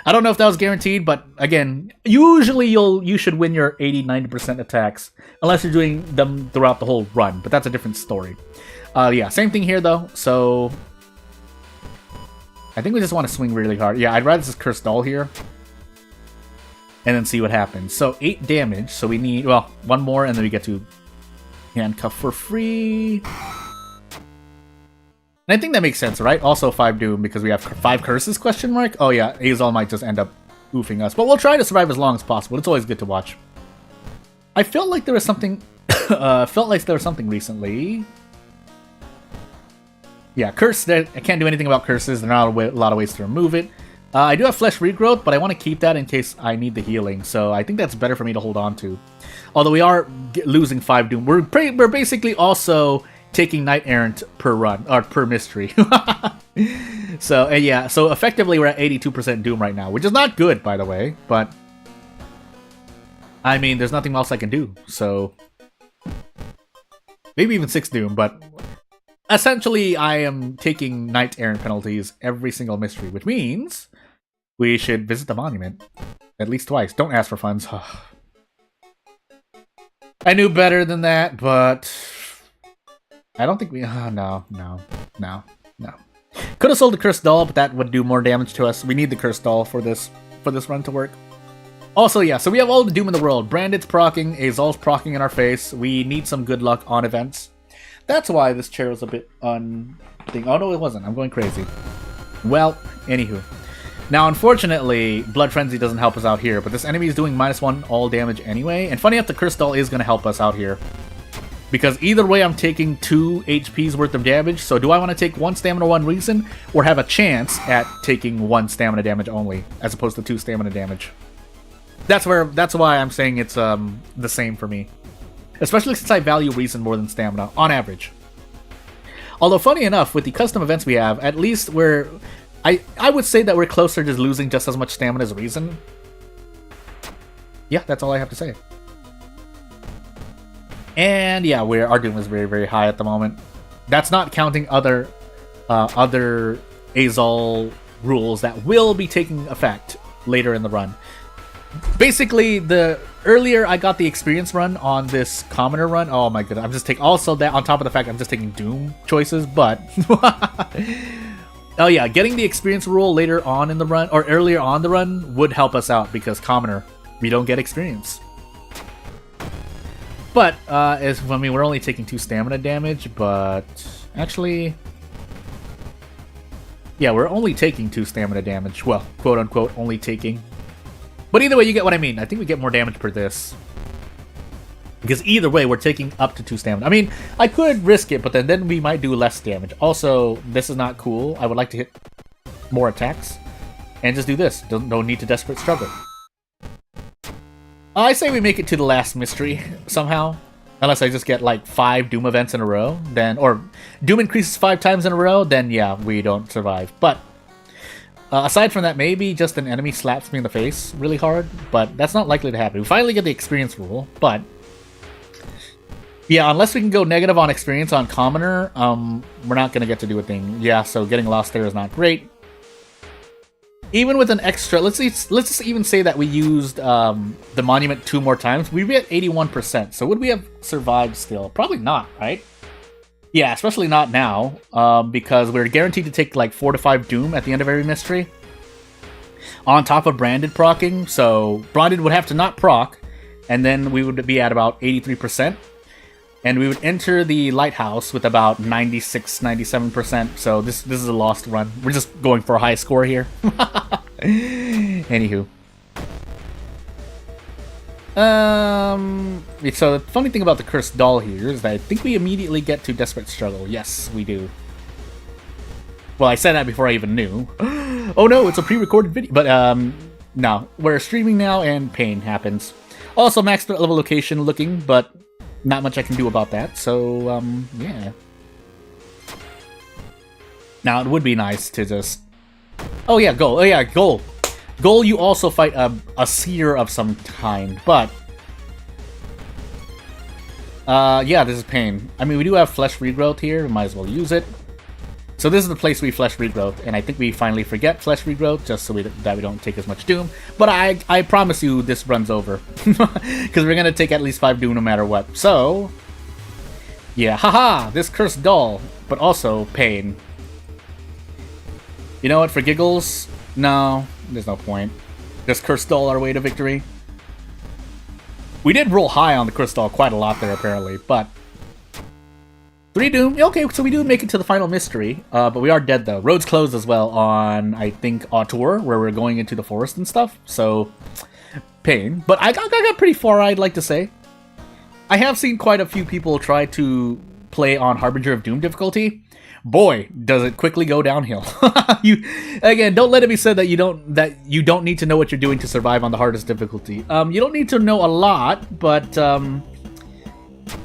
I don't know if that was guaranteed, but again, usually you should win your 80-90% attacks, unless you're doing them throughout the whole run, but that's a different story. Yeah, same thing here though, so... I think we just want to swing really hard. Yeah, I'd rather just Cursed Doll here. And then see what happens. So 8 damage, so we need, well, 1 more and then we get to handcuff for free. And I think that makes sense, right? Also 5 Doom because we have 5 curses, question mark? Oh yeah, Azal might just end up oofing us. But we'll try to survive as long as possible. It's always good to watch. I felt like there was something, recently. Yeah, curse, I can't do anything about curses. There are not a lot of ways to remove it. I do have flesh regrowth, but I want to keep that in case I need the healing. So I think that's better for me to hold on to. Although we are losing 5 Doom. We're basically also taking Knight Errant per run, or per mystery. So, yeah, so effectively we're at 82% Doom right now, which is not good, by the way, but... I mean, there's nothing else I can do, so... Maybe even 6 Doom, but... Essentially, I am taking Knight Errant penalties every single mystery, which means we should visit the monument at least twice. Don't ask for funds. I knew better than that, but I don't think we... No. Could have sold the Cursed Doll, but that would do more damage to us. We need the Cursed Doll for this run to work. Also, yeah, so we have all the Doom in the world. Branded's proccing, Azal's proccing in our face. We need some good luck on events. That's why this chair was a bit thing. Oh no, it wasn't. I'm going crazy. Well, anywho. Now, unfortunately, Blood Frenzy doesn't help us out here, but this enemy is doing -1 all damage anyway. And funny enough, the Cursed Doll is going to help us out here. Because either way, I'm taking 2 HP's worth of damage, so do I want to take 1 stamina, 1 reason, or have a chance at taking 1 stamina damage only, as opposed to 2 stamina damage? That's why I'm saying it's the same for me. Especially since I value reason more than stamina, on average. Although, funny enough, with the custom events we have, at least we're... I would say that we're closer to losing just as much stamina as reason. Yeah, that's all I have to say. And yeah, our Doom is very, very high at the moment. That's not counting other Azal rules that will be taking effect later in the run. Basically, the earlier I got the experience run on this commoner run, oh my goodness, I'm just taking, also that on top of the fact I'm just taking Doom choices, but oh yeah, getting the experience rule later on in the run, or earlier on the run, would help us out, because commoner, we don't get experience. But, I mean, we're only taking 2 stamina damage, but actually, yeah, we're only taking 2 stamina damage, well, quote-unquote, only taking. But either way, you get what I mean. I think we get more damage per this. Because either way, we're taking up to 2 stamina. I mean, I could risk it, but then we might do less damage. Also, this is not cool. I would like to hit more attacks. And just do this. No need to Desperate Struggle. I say we make it to the last mystery, somehow. Unless I just get, like, 5 Doom events in a row. Then, or Doom increases 5 times in a row, then yeah, we don't survive. But... aside from that, maybe just an enemy slaps me in the face really hard, but that's not likely to happen. We finally get the experience rule, but... yeah, unless we can go negative on experience on commoner, we're not going to get to do a thing. Yeah, so getting lost there is not great. Even with an extra... Let's just even say that we used the monument 2 more times. We'd be at 81%, so would we have survived still? Probably not, right? Yeah, especially not now, because we're guaranteed to take like 4 to 5 Doom at the end of every mystery. On top of Branded proccing, so Branded would have to not proc, and then we would be at about 83%. And we would enter the Lighthouse with about 96, 97%, so this is a lost run. We're just going for a high score here. Anywho. So the funny thing about the Cursed Doll here is that I think we immediately get to Desperate Struggle. Yes, we do. Well, I said that before I even knew. Oh no, it's a pre-recorded video. But, no. We're streaming now and pain happens. Also, max threat level location looking, but not much I can do about that. So, yeah. Now, it would be nice to just... Oh yeah, goal. Oh yeah, goal. Goal, you also fight a seer of some kind, but... Yeah, this is pain. I mean, we do have flesh regrowth here. We might as well use it. So this is the place we flesh regrowth, and I think we finally forget flesh regrowth just so that we don't take as much doom. But I promise you this runs over. Because we're going to take at least 5 doom no matter what. So, yeah, haha, this cursed doll, but also pain. You know what, for giggles, no, there's no point. Does cursed doll our way to victory? We did roll high on the cursed doll quite a lot there apparently, but 3 doom. Okay, so we do make it to the final mystery, but we are dead though. Roads closed as well on, I think, Auteur, where we're going into the forest and stuff. So, pain. But I got pretty far, I'd like to say. I have seen quite a few people try to play on Harbinger of Doom difficulty. Boy, does it quickly go downhill. Again, don't let it be said that you don't need to know what you're doing to survive on the hardest difficulty. You don't need to know a lot, but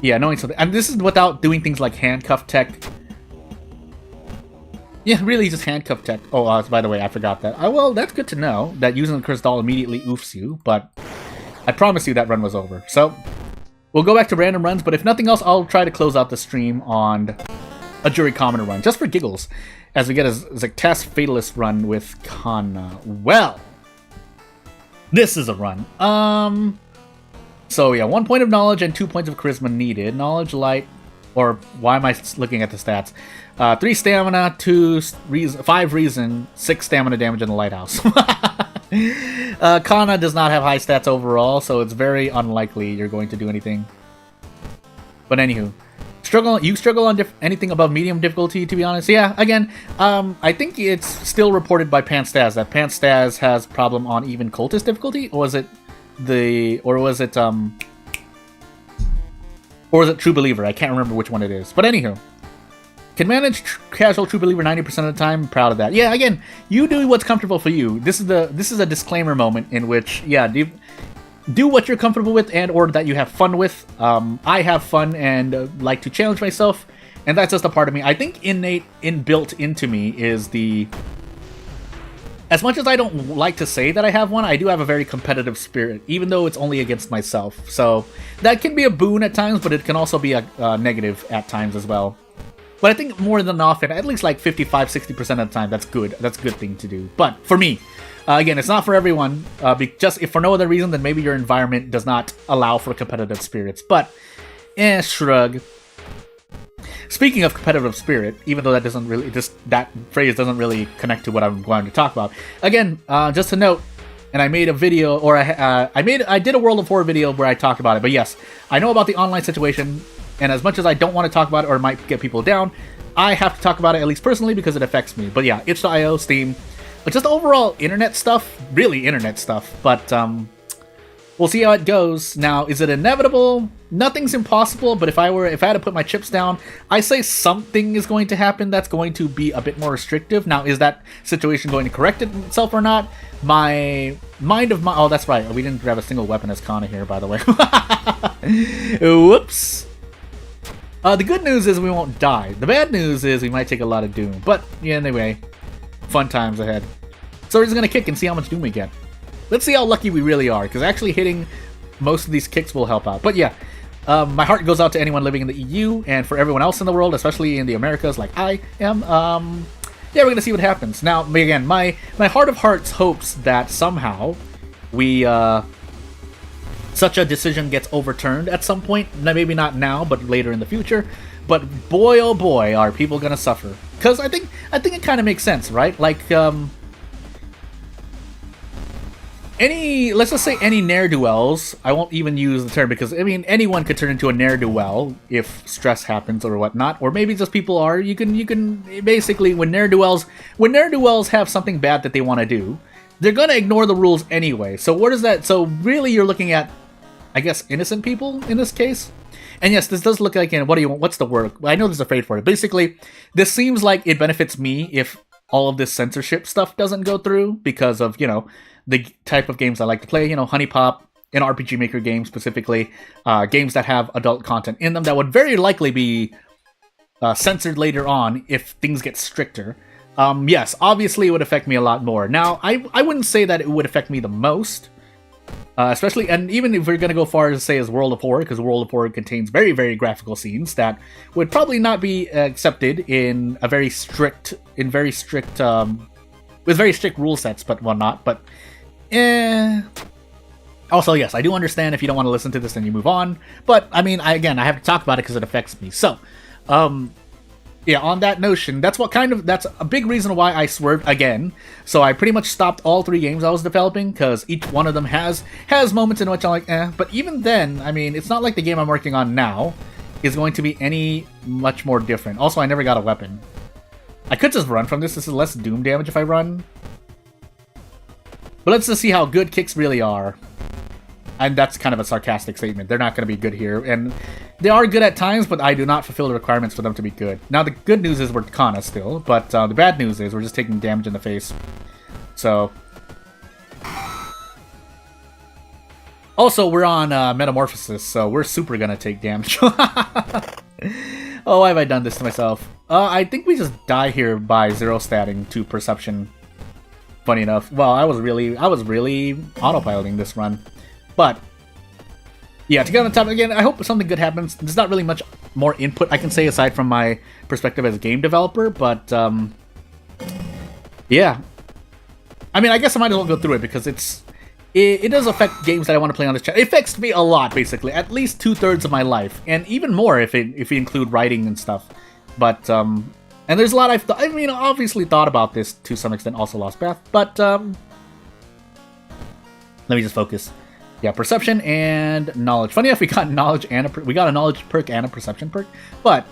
yeah, knowing something. And this is without doing things like handcuff tech. Yeah, really just handcuff tech. Oh, by the way, I forgot that. Well, that's good to know, that using the cursed doll immediately oofs you, but I promise you that run was over. So, we'll go back to random runs, but if nothing else, I'll try to close out the stream on a Jury Commoner run, just for giggles, as we get a Zectas Fatalist run with Kana. Well, this is a run. So yeah, 1 point of knowledge and 2 points of charisma needed. Knowledge, light, or why am I looking at the stats? 3 stamina, 5 reason, 6 stamina damage in the lighthouse. Kana does not have high stats overall, so it's very unlikely you're going to do anything. But anywho, you struggle on anything above medium difficulty, to be honest. Yeah, again, I think it's still reported by Panstaz that Panstaz has problem on even cultist difficulty, or was it True Believer? I can't remember which one it is. But anywho, can manage casual True Believer 90% of the time. I'm proud of that. Yeah, again, you do what's comfortable for you. This is a disclaimer moment in which, yeah, do what you're comfortable with and or that you have fun with. I have fun and like to challenge myself, and that's just a part of me. I think inbuilt into me is the... As much as I don't like to say that I have one, I do have a very competitive spirit, even though it's only against myself. So that can be a boon at times, but it can also be a negative at times as well. But I think more than often, at least like 55-60% of the time, that's good. That's a good thing to do. But for me, again, it's not for everyone. Just if for no other reason than maybe your environment does not allow for competitive spirits. But, shrug. Speaking of competitive spirit, even though that doesn't really, that phrase doesn't really connect to what I'm going to talk about. Again, just to note, and I made a video, or I did a World of War video where I talked about it. But yes, I know about the online situation, and as much as I don't want to talk about it or it might get people down, I have to talk about it at least personally because it affects me. But yeah, itch.io, Steam, but just overall internet stuff, really internet stuff. But we'll see how it goes. Now, is it inevitable? Nothing's impossible, but if I had to put my chips down, I say something is going to happen that's going to be a bit more restrictive. Now, is that situation going to correct itself or not? Oh, that's right. We didn't grab a single weapon as Kana here, by the way. Whoops. The good news is we won't die. The bad news is we might take a lot of doom. But, yeah, anyway, fun times ahead. So we're just going to kick and see how much doom we get. Let's see how lucky we really are, because actually hitting most of these kicks will help out. But yeah, my heart goes out to anyone living in the EU, and for everyone else in the world, especially in the Americas like I am. Yeah, we're going to see what happens. Now, again, my heart of hearts hopes that somehow we... such a decision gets overturned at some point. Maybe not now, but later in the future. But boy, oh boy, are people gonna suffer? Because I think it kind of makes sense, right? Like, let's just say any ne'er-do-wells. I won't even use the term because I mean anyone could turn into a ne'er-do-well if stress happens or whatnot, or maybe just people are. You can basically when ne'er-do-wells have something bad that they want to do, they're gonna ignore the rules anyway. So what is that? So really, you're looking at, I guess, innocent people in this case. And yes, this does look like, what's the word? I know there's a phrase for it. Basically, this seems like it benefits me if all of this censorship stuff doesn't go through because of, the type of games I like to play, Honey Pop, an RPG Maker game specifically, games that have adult content in them that would very likely be censored later on if things get stricter. Yes, obviously it would affect me a lot more. Now, I wouldn't say that it would affect me the most, Especially, and even if we're going to go far as say as World of Horror, because World of Horror contains very, very graphical scenes that would probably not be accepted in a very strict, with very strict rule sets, but whatnot. But, also, yes, I do understand if you don't want to listen to this, then you move on. But I mean, I have to talk about it because it affects me. So, yeah, on that notion, that's a big reason why I swerved again. So I pretty much stopped all 3 games I was developing, because each one of them has moments in which I'm like, But even then, I mean, it's not like the game I'm working on now is going to be any much more different. Also, I never got a weapon. I could just run from this. This is less doom damage if I run. But let's just see how good kicks really are. And that's kind of a sarcastic statement. They're not going to be good here. And they are good at times, but I do not fulfill the requirements for them to be good. Now, the good news is we're Kana still, but the bad news is we're just taking damage in the face. So... Also, we're on Metamorphosis, so we're super going to take damage. Oh, why have I done this to myself? I think we just die here by 0-statting to Perception. Funny enough. Well, I was really autopiloting this run. But, yeah, to get on the top, again, I hope something good happens. There's not really much more input I can say aside from my perspective as a game developer, but, yeah. I mean, I guess I might as well go through it, because it does affect games that I want to play on this channel. It affects me a lot, basically. At least 2/3 of my life. And even more if you include writing and stuff. But, and there's a lot I mean, obviously thought about this to some extent, also Lost Path, but, let me just focus. Yeah, Perception and Knowledge. Funny enough, we got Knowledge and we got a Knowledge perk and a Perception perk. But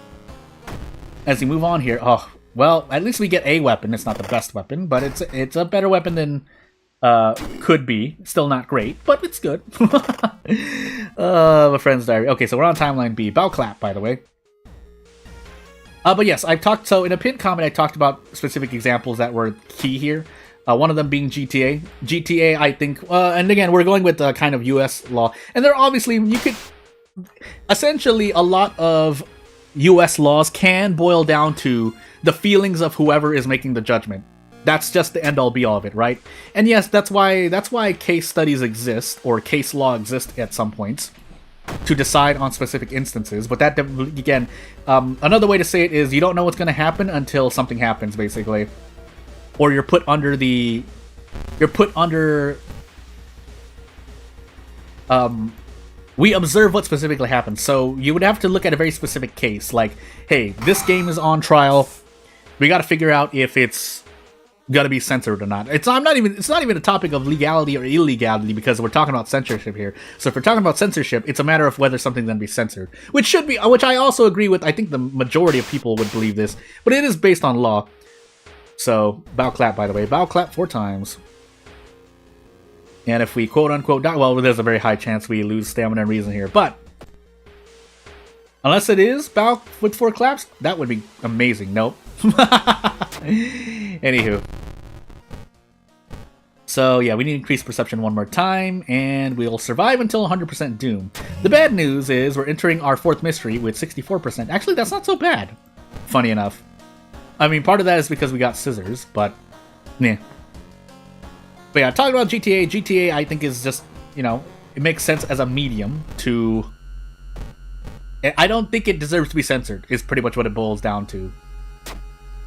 as we move on here, oh well, at least we get a weapon. It's not the best weapon, but it's a better weapon than could be. Still not great, but it's good. My friend's diary. Okay, so we're on timeline B. Bow clap, by the way. But yes, so in a pinned comment, I talked about specific examples that were key here. One of them being GTA. GTA, I think, and again, we're going with the kind of US law. And there obviously, essentially, a lot of US laws can boil down to the feelings of whoever is making the judgment. That's just the end-all be-all of it, right? And yes, that's why case studies exist, or case law exists at some points, to decide on specific instances. But that, again, another way to say it is you don't know what's going to happen until something happens, basically. Or you're put under we observe what specifically happened. So you would have to look at a very specific case, like, hey, this game is on trial. We got to figure out if it's gonna be censored or not. It's not even a topic of legality or illegality, because we're talking about censorship here. So if we're talking about censorship, it's a matter of whether something's gonna be censored, which I also agree with. I think the majority of people would believe this, but it is based on law. So, bow clap, by the way. Bow clap 4 times. And if we quote-unquote die, well, there's a very high chance we lose stamina and reason here. But, unless it is bow with 4 claps, that would be amazing. Nope. Anywho. So, yeah, we need to increase Perception 1 more time, and we'll survive until 100% Doom. The bad news is we're entering our 4th mystery with 64%. Actually, that's not so bad. Funny enough. I mean, part of that is because we got scissors, but, yeah. But yeah, talking about GTA, GTA I think is just, it makes sense as a medium to... I don't think it deserves to be censored, is pretty much what it boils down to.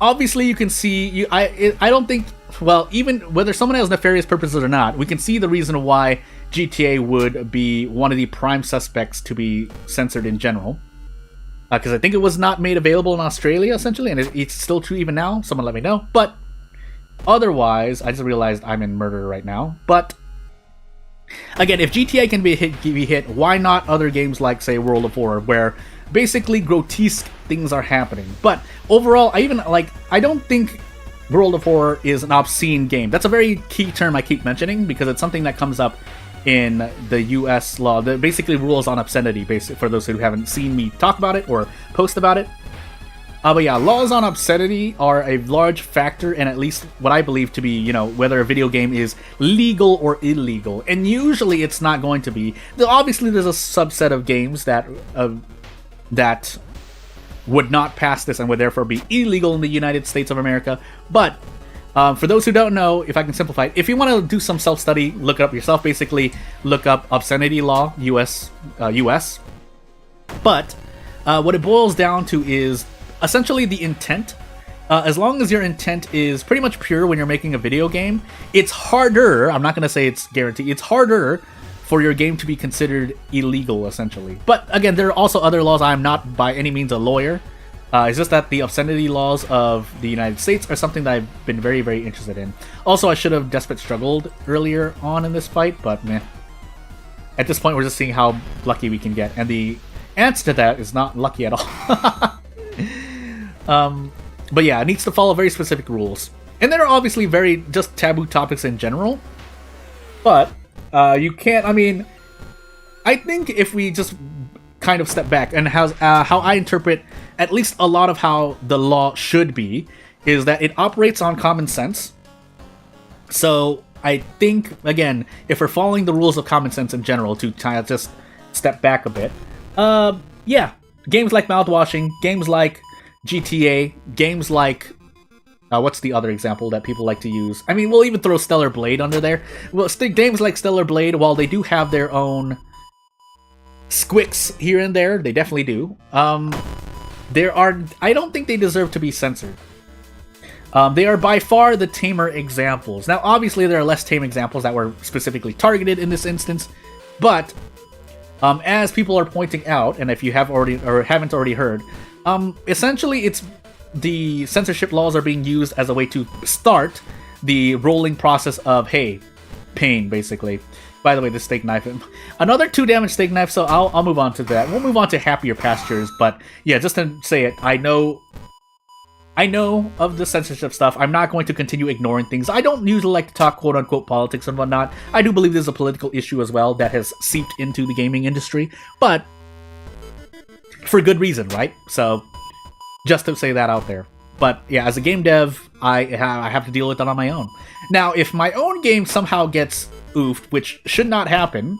Obviously, you can see... I don't think... Well, even whether someone has nefarious purposes or not, we can see the reason why GTA would be one of the prime suspects to be censored in general. Because I think it was not made available in Australia, essentially, and it's still true even now. Someone let me know. But otherwise, I just realized I'm in murder right now. But again, if GTA can be hit, why not other games like, say, World of Horror, where basically grotesque things are happening? But overall, I don't think World of Horror is an obscene game. That's a very key term I keep mentioning, because it's something that comes up in the US law that basically rules on obscenity, for those who haven't seen me talk about it or post about it. But yeah, laws on obscenity are a large factor in at least what I believe to be, whether a video game is legal or illegal. And usually it's not going to be. Obviously there's a subset of games that would not pass this and would therefore be illegal in the United States of America. But For those who don't know, if I can simplify it, if you want to do some self-study, look it up yourself. Basically, look up obscenity law, US. But what it boils down to is essentially the intent. As long as your intent is pretty much pure when you're making a video game, it's harder, I'm not going to say it's guaranteed, it's harder for your game to be considered illegal, essentially. But again, there are also other laws. I'm not by any means a lawyer. It's just that the obscenity laws of the United States are something that I've been very, very interested in. Also, I should have Desperate struggled earlier on in this fight, but meh. At this point, we're just seeing how lucky we can get. And the answer to that is not lucky at all. But yeah, it needs to follow very specific rules. And there are obviously very just taboo topics in general. But you can't, I mean, I think if we just kind of step back and how I interpret at least a lot of how the law should be is that it operates on common sense. So I think, again, if we're following the rules of common sense in general to kind of just step back a bit, yeah, games like Mouthwashing, games like GTA, games like what's the other example that people like to use? I mean, we'll even throw Stellar Blade under there. Well, games like Stellar Blade, while they do have their own squicks here and there, they definitely do. I don't think they deserve to be censored. They are by far the tamer examples. Now, obviously, there are less tame examples that were specifically targeted in this instance, but as people are pointing out, and if you have already or haven't already heard, essentially, it's the censorship laws are being used as a way to start the rolling process of, hey, pain, basically. By the way, this steak knife, another 2 damage steak knife, so I'll move on to that. We'll move on to Happier Pastures, but yeah, just to say it, I know of the censorship stuff. I'm not going to continue ignoring things. I don't usually like to talk quote-unquote politics and whatnot. I do believe there's a political issue as well that has seeped into the gaming industry, but for good reason, right? So, just to say that out there. But yeah, as a game dev, I have to deal with that on my own. Now, if my own game somehow gets oofed, which should not happen,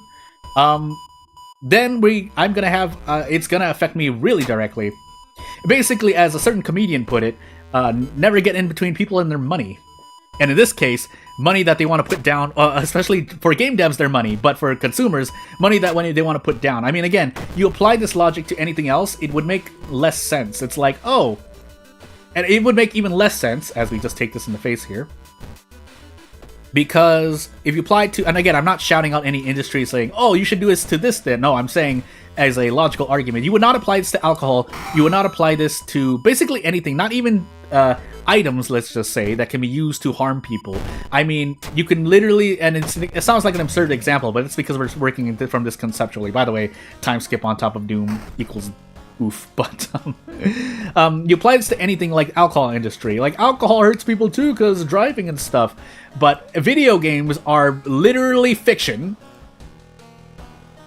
then I'm gonna have it's gonna affect me really directly. Basically, as a certain comedian put it, never get in between people and their money. And in this case, money that they want to put down, especially for game devs, their money, but for consumers, money that they want to put down. I mean, again, you apply this logic to anything else, it would make less sense. It's like, oh, and it would make even less sense, as we just take this in the face here, because if you apply it to, and again, I'm not shouting out any industry saying, oh, you should do this to this then. No, I'm saying as a logical argument, you would not apply this to alcohol, you would not apply this to basically anything, not even items, let's just say, that can be used to harm people. I mean, you can literally, and it sounds like an absurd example, but it's because we're working from this conceptually. By the way, time skip on top of Doom equals oof, but you apply this to anything like alcohol industry. Like, alcohol hurts people too because driving and stuff, but video games are literally fiction.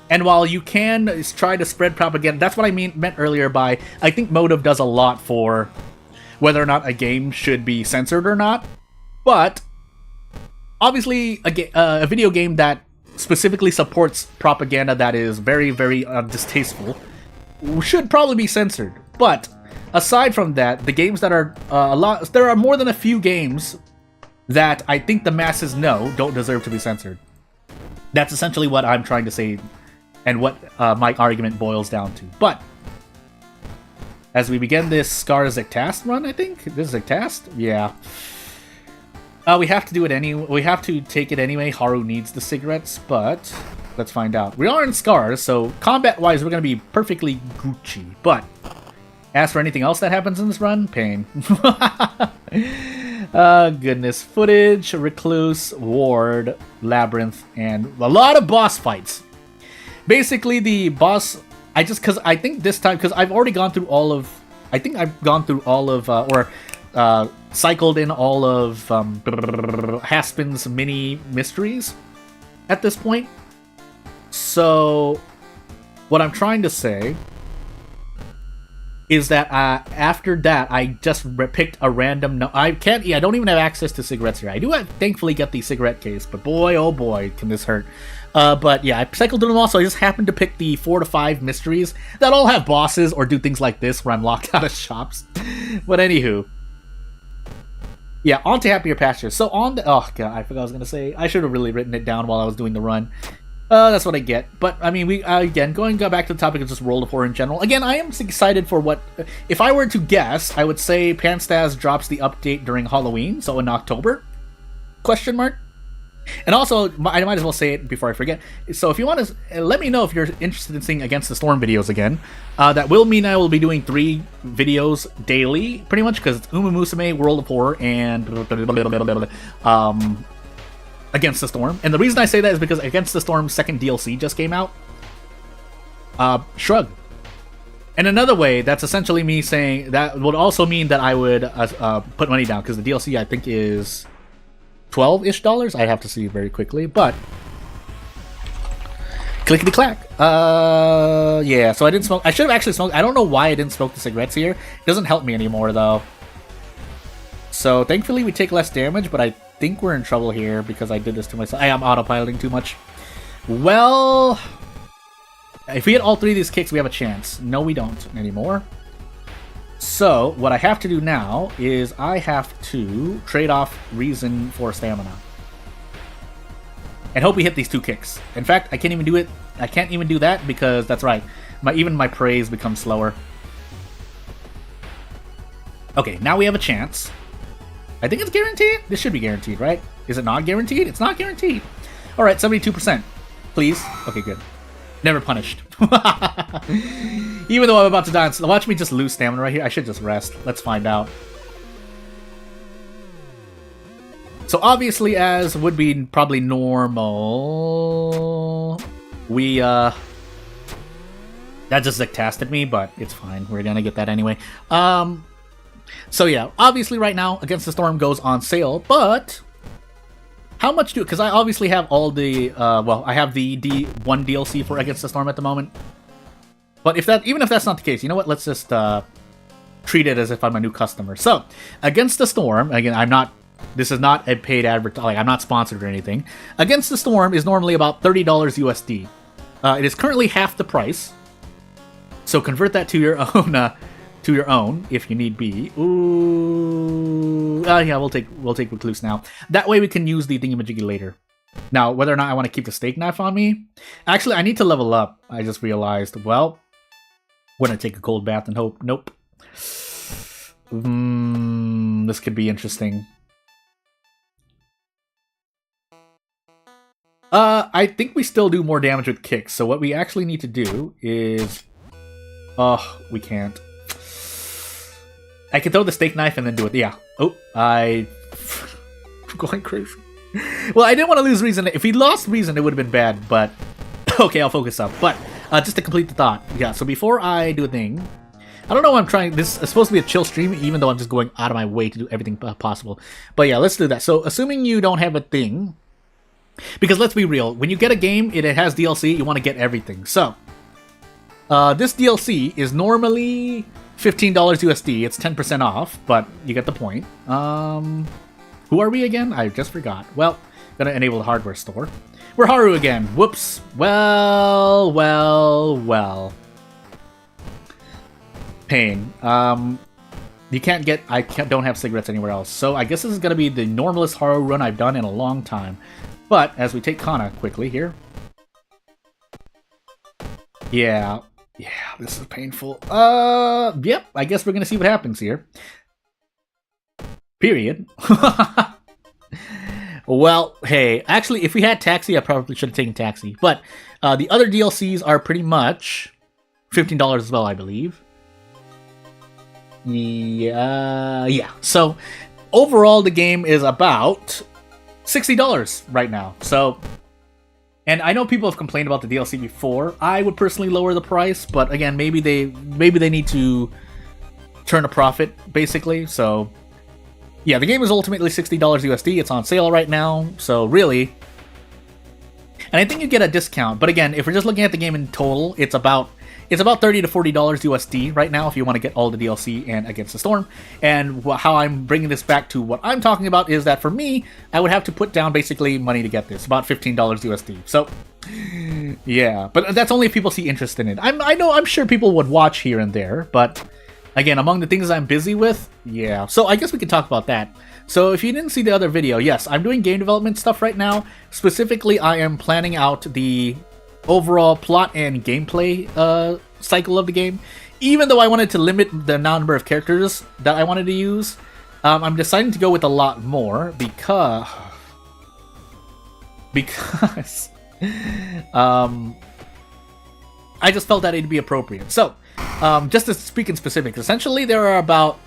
And while you can try to spread propaganda, that's what I meant earlier by, I think Motive does a lot for whether or not a game should be censored or not. But obviously, a video game that specifically supports propaganda that is very, very distasteful should probably be censored. But aside from that, the games that are there are more than a few games that I think the masses know don't deserve to be censored. That's essentially what I'm trying to say, and what my argument boils down to. But as we begin this Scar Zectast run, I think this is Zectast. Yeah, we have to do it anyway. We have to take it anyway. Haru needs the cigarettes, but let's find out. We are in Scars, so combat-wise, we're gonna be perfectly Gucci. But as for anything else that happens in this run, pain. Goodness, footage, Recluse, Ward, Labyrinth, and a lot of boss fights. Basically, the boss, I think this time, because I've already gone through all of, I think I've gone through all of, cycled in all of Haspin's mini mysteries at this point. So, what I'm trying to say is that after that, I just picked a random. I don't even have access to cigarettes here. I do thankfully get the cigarette case, but boy, oh boy, can this hurt. But yeah, I cycled through them all, so I just happened to pick the 4 to 5 mysteries that all have bosses or do things like this where I'm locked out of shops. But anywho, Yeah, on to Happier Pastures. So on the... Oh, God, I forgot what I was going to say. I should have really written it down while I was doing the run. That's what I get. But, I mean, again, going back to the topic of just World of Horror in general. Again, I am excited for what... If I were to guess, I would say Panstas drops the update during Halloween, so in October? Question mark? And also, I might as well say it before I forget. So if you want to, let me know if you're interested in seeing Against the Storm videos again. That will mean I will be doing 3 videos daily, pretty much, because it's Uma Musume, World of Horror, and Against the Storm. And the reason I say that is because Against the Storm's second DLC just came out. Shrug. And another way, that's essentially me saying, that would also mean that I would put money down, because the DLC, I think, is $12-ish. I'd have to see very quickly, but clickety clack. Yeah. So I didn't smoke. I should have actually smoked. I don't know why I didn't smoke the cigarettes here. It doesn't help me anymore though. So thankfully we take less damage, but I think we're in trouble here because I did this to myself. I am autopiloting too much. Well, if we get all 3 of these kicks, we have a chance. No, we don't anymore. So, what I have to do now is I have to trade off reason for stamina. And hope we hit these 2 kicks. In fact, I can't even do it. I can't even do that because, that's right, even my praise becomes slower. Okay, now we have a chance. I think it's guaranteed. This should be guaranteed, right? Is it not guaranteed? It's not guaranteed. Alright, 72%. Please. Okay, good. Never punished. Even though I'm about to die, watch me just lose stamina right here. I should just rest. Let's find out. So obviously, as would be probably normal, we that just Zectasted me, but it's fine. We're gonna get that anyway. So yeah, obviously right now Against the Storm goes on sale, but how much do... Because I obviously have all the... well, I have the one DLC for Against the Storm at the moment. But even if that's not the case, you know what? Let's just treat it as if I'm a new customer. So, Against the Storm, again, I'm not... This is not a paid advert. Like, I'm not sponsored or anything. Against the Storm is normally about $30 USD. It is currently half the price. So convert that to your own, if you need be. Ooh, yeah, we'll take Recluse now. That way we can use the thingamajiggy later. Now, whether or not I want to keep the steak knife on me, actually, I need to level up. I just realized. Well, we're gonna take a cold bath and hope. Nope. This could be interesting. I think we still do more damage with kicks. So what we actually need to do is, we can't. I can throw the steak knife and then do it. Yeah. Oh, I'm going crazy. Well, I didn't want to lose reason. If we lost reason, it would have been bad, but... Okay, I'll focus up. But, just to complete the thought. Yeah, so before I do a thing... I don't know why I'm trying... This is supposed to be a chill stream, even though I'm just going out of my way to do everything possible. But yeah, let's do that. So, assuming you don't have a thing... Because let's be real, when you get a game, it has DLC, you want to get everything. So, this DLC is normally... $15 USD, it's 10% off, but you get the point. Who are we again? I just forgot. Well, gonna enable the hardware store. We're Haru again. Whoops. Well. Pain. You can't get... don't have cigarettes anywhere else. So I guess this is gonna be the normalest Haru run I've done in a long time. But, as we take Kana quickly here. Yeah, this is painful. Yep, I guess we're gonna see what happens here. Period. Well, hey, actually, if we had Taxi, I probably should have taken Taxi. But the other DLCs are pretty much $15 as well, I believe. Yeah. So, overall, the game is about $60 right now. So... And I know people have complained about the DLC before. I would personally lower the price, but again, maybe they need to turn a profit, basically. So, yeah, the game is ultimately $60 USD. It's on sale right now, so really... And I think you get a discount, but again, if we're just looking at the game in total, it's about $30 to $40 USD right now if you want to get all the DLC and Against the Storm. And how I'm bringing this back to what I'm talking about is that for me, I would have to put down basically money to get this, about $15 USD. So, yeah, but that's only if people see interest in it. I'm sure people would watch here and there, but Again, among the things I'm busy with, yeah. So I guess we can talk about that. So if you didn't see the other video, yes, I'm doing game development stuff right now. Specifically, I am planning out the overall plot and gameplay cycle of the game. Even though I wanted to limit the number of characters that I wanted to use, I'm deciding to go with a lot more because I just felt that it'd be appropriate. So, just to speak in specifics, essentially there are about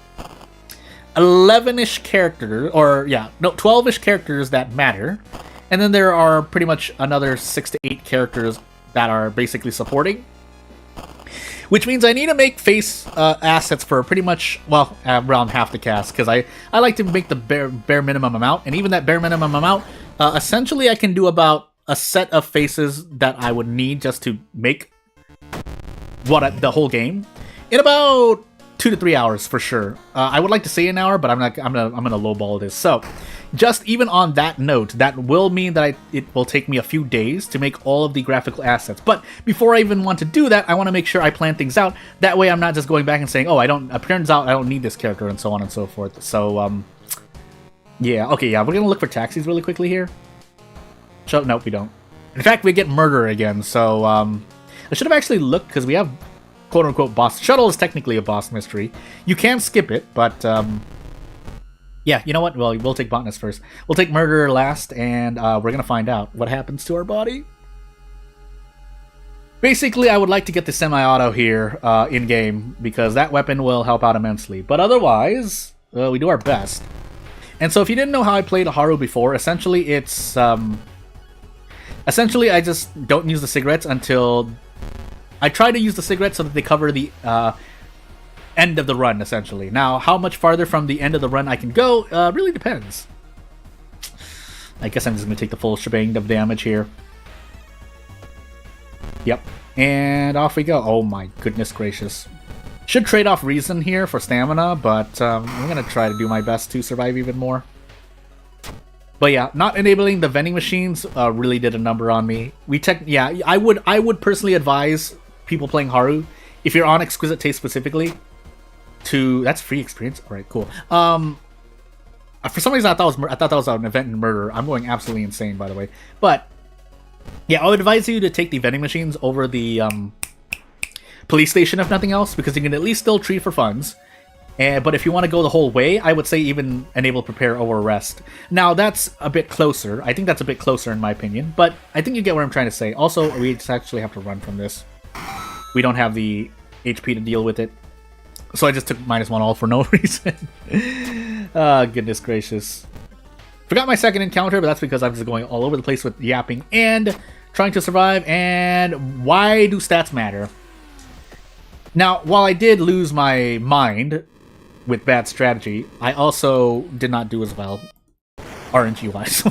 11-ish characters, 12-ish characters that matter, and then there are pretty much another 6 to 8 characters that are basically supporting. Which means I need to make face assets for pretty much, well, around half the cast, because I like to make the bare minimum amount, and even that bare minimum amount, essentially I can do about a set of faces that I would need just to make the whole game in about 2 to 3 hours for sure. I would like to say an hour, but I'm gonna lowball this. So, just even on that note, that will mean that it will take me a few days to make all of the graphical assets. But before I even want to do that, I want to make sure I plan things out. That way, I'm not just going back and saying, "Oh, it turns out I don't need this character," and so on and so forth. So, yeah, okay, yeah, we're gonna look for taxis really quickly here. Nope, we don't. In fact, we get murder again. So, I should have actually looked, because we have quote-unquote boss. Shuttle is technically a boss mystery. You can skip it, but, yeah, you know what? Well, we'll take botanist first. We'll take murderer last, and we're gonna find out what happens to our body. Basically, I would like to get the semi-auto here in-game, because that weapon will help out immensely. But otherwise, we do our best. And so if you didn't know how I played Haru before, essentially it's... essentially, I just don't use the cigarettes until... I try to use the cigarettes so that they cover the end of the run, essentially. Now, how much farther from the end of the run I can go really depends. I guess I'm just going to take the full shebang of damage here. Yep. And off we go. Oh my goodness gracious. Should trade off reason here for stamina, but I'm going to try to do my best to survive even more. But yeah, not enabling the vending machines really did a number on me. I would personally advise people playing Haru, if you're on Exquisite Taste specifically, to... That's free experience? Alright, cool. For some reason I thought that was an event in murder. I'm going absolutely insane, by the way. But yeah, I would advise you to take the vending machines over the police station, if nothing else, because you can at least still treat for funds. But if you want to go the whole way, I would say even enable prepare over rest. Now, that's a bit closer. I think that's a bit closer in my opinion, but I think you get what I'm trying to say. Also, we just actually have to run from this. We don't have the HP to deal with it. So I just took -1 all for no reason. Goodness gracious. Forgot my second encounter, but that's because I'm just going all over the place with yapping and trying to survive. And why do stats matter? Now, while I did lose my mind with bad strategy, I also did not do as well RNG-wise.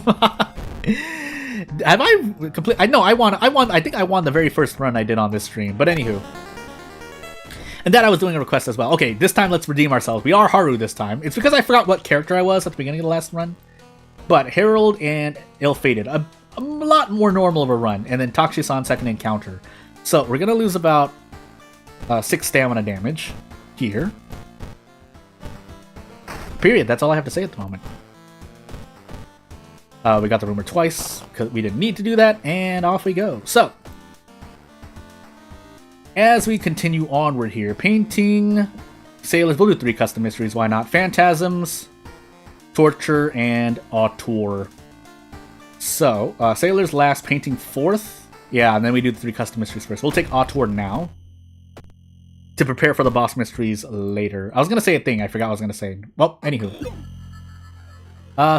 Have I complete? I know I won. I think I won the very first run I did on this stream. But anywho, and that I was doing a request as well. Okay, this time let's redeem ourselves. We are Haru this time. It's because I forgot what character I was at the beginning of the last run. But Herald and Ill-Fated, a lot more normal of a run, and then Takshisan second encounter. So we're gonna lose about 6 stamina damage here. Period. That's all I have to say at the moment. We got the rumor twice, because we didn't need to do that, and off we go. So, as we continue onward here, painting sailors, we'll do 3 custom mysteries, why not? Phantasms, Torture, and Auteur. So, sailors last, painting 4th. Yeah, and then we do the 3 custom mysteries first. We'll take Auteur now, to prepare for the boss mysteries later. I was gonna say a thing, I forgot what I was gonna say. Well, anywho.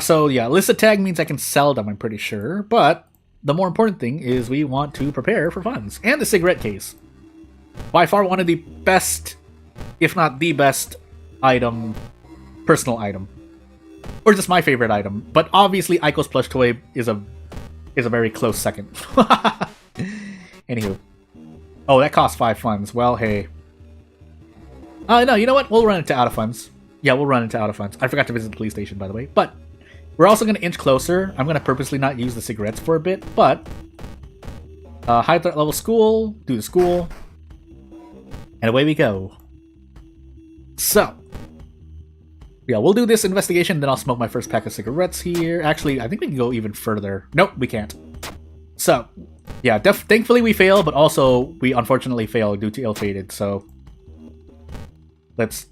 So yeah, Lista tag means I can sell them, I'm pretty sure. But the more important thing is we want to prepare for funds. And the cigarette case. By far one of the best, if not the best, personal item. Or just my favorite item. But obviously Aiko's plush toy is a very close second. Anywho. Oh, that costs 5 funds. Well, hey. No, you know what? We'll run into out of funds. Yeah, we'll run into out of funds. I forgot to visit the police station, by the way. But we're also going to inch closer. I'm going to purposely not use the cigarettes for a bit, but high threat level school, do the school, and away we go. So, yeah, we'll do this investigation, then I'll smoke my first pack of cigarettes here. Actually, I think we can go even further. Nope, we can't. So, yeah, thankfully we fail, but also we unfortunately fail due to ill-fated, so let's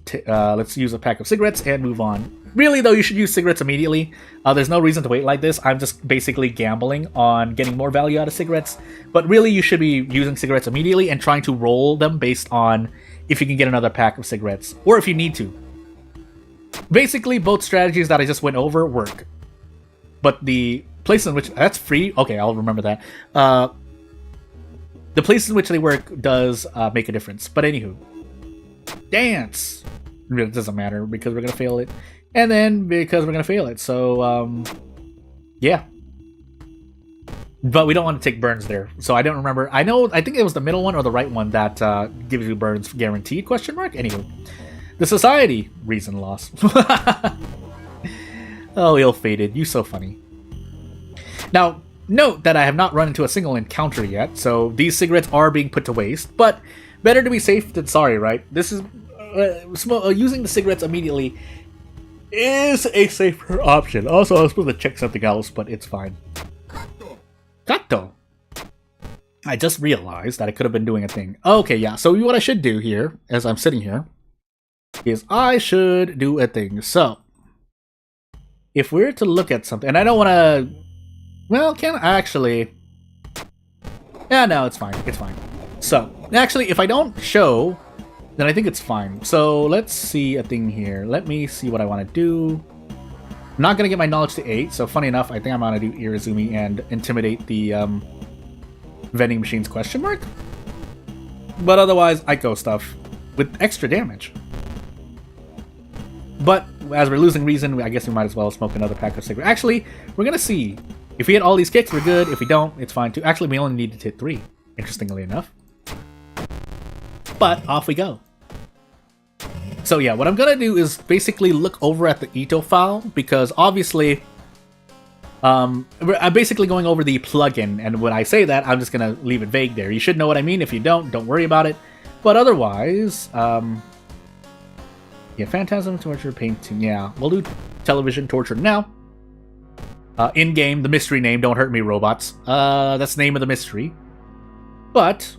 use a pack of cigarettes and move on. Really, though, you should use cigarettes immediately. There's no reason to wait like this. I'm just basically gambling on getting more value out of cigarettes. But really, you should be using cigarettes immediately and trying to roll them based on if you can get another pack of cigarettes, or if you need to. Basically, both strategies that I just went over work. But the place in which... That's free? Okay, I'll remember that. The place in which they work does make a difference. But anywho. Dance! It doesn't matter because we're going to fail it. And then because we're going to fail it. So, yeah. But we don't want to take burns there. So I don't remember. I think it was the middle one or the right one that gives you burns guaranteed, question mark? Anywho. The society. Reason loss. Oh, ill-fated. You so funny. Now, note that I have not run into a single encounter yet. So these cigarettes are being put to waste. But better to be safe than sorry, right? This is... using the cigarettes immediately is a safer option. Also, I was supposed to check something else, but it's fine. Kato! I just realized that I could have been doing a thing. Okay, yeah, so what I should do here, as I'm sitting here, is I should do a thing. So, if we're to look at something, and I don't want to... Well, can I actually... Yeah, no, it's fine. It's fine. So, actually, if I don't show... then I think it's fine. So let's see a thing here. Let me see what I want to do. I'm not going to get my knowledge to 8, so funny enough, I think I'm going to do Irizumi and intimidate the vending machines question mark. But otherwise, Aiko stuff with extra damage. But as we're losing reason, I guess we might as well smoke another pack of cigarettes. Actually, we're going to see. If we hit all these kicks, we're good. If we don't, it's fine too. Actually, we only need to hit 3, interestingly enough. But off we go. So yeah, what I'm gonna do is basically look over at the Ito file, because obviously I'm basically going over the plugin, and when I say that, I'm just gonna leave it vague there. You should know what I mean. If you don't worry about it. But otherwise, yeah, Phantasm, Torture, Painting, yeah. We'll do Television, Torture now. In-game, the mystery name, Don't Hurt Me, Robots. That's the name of the mystery. But,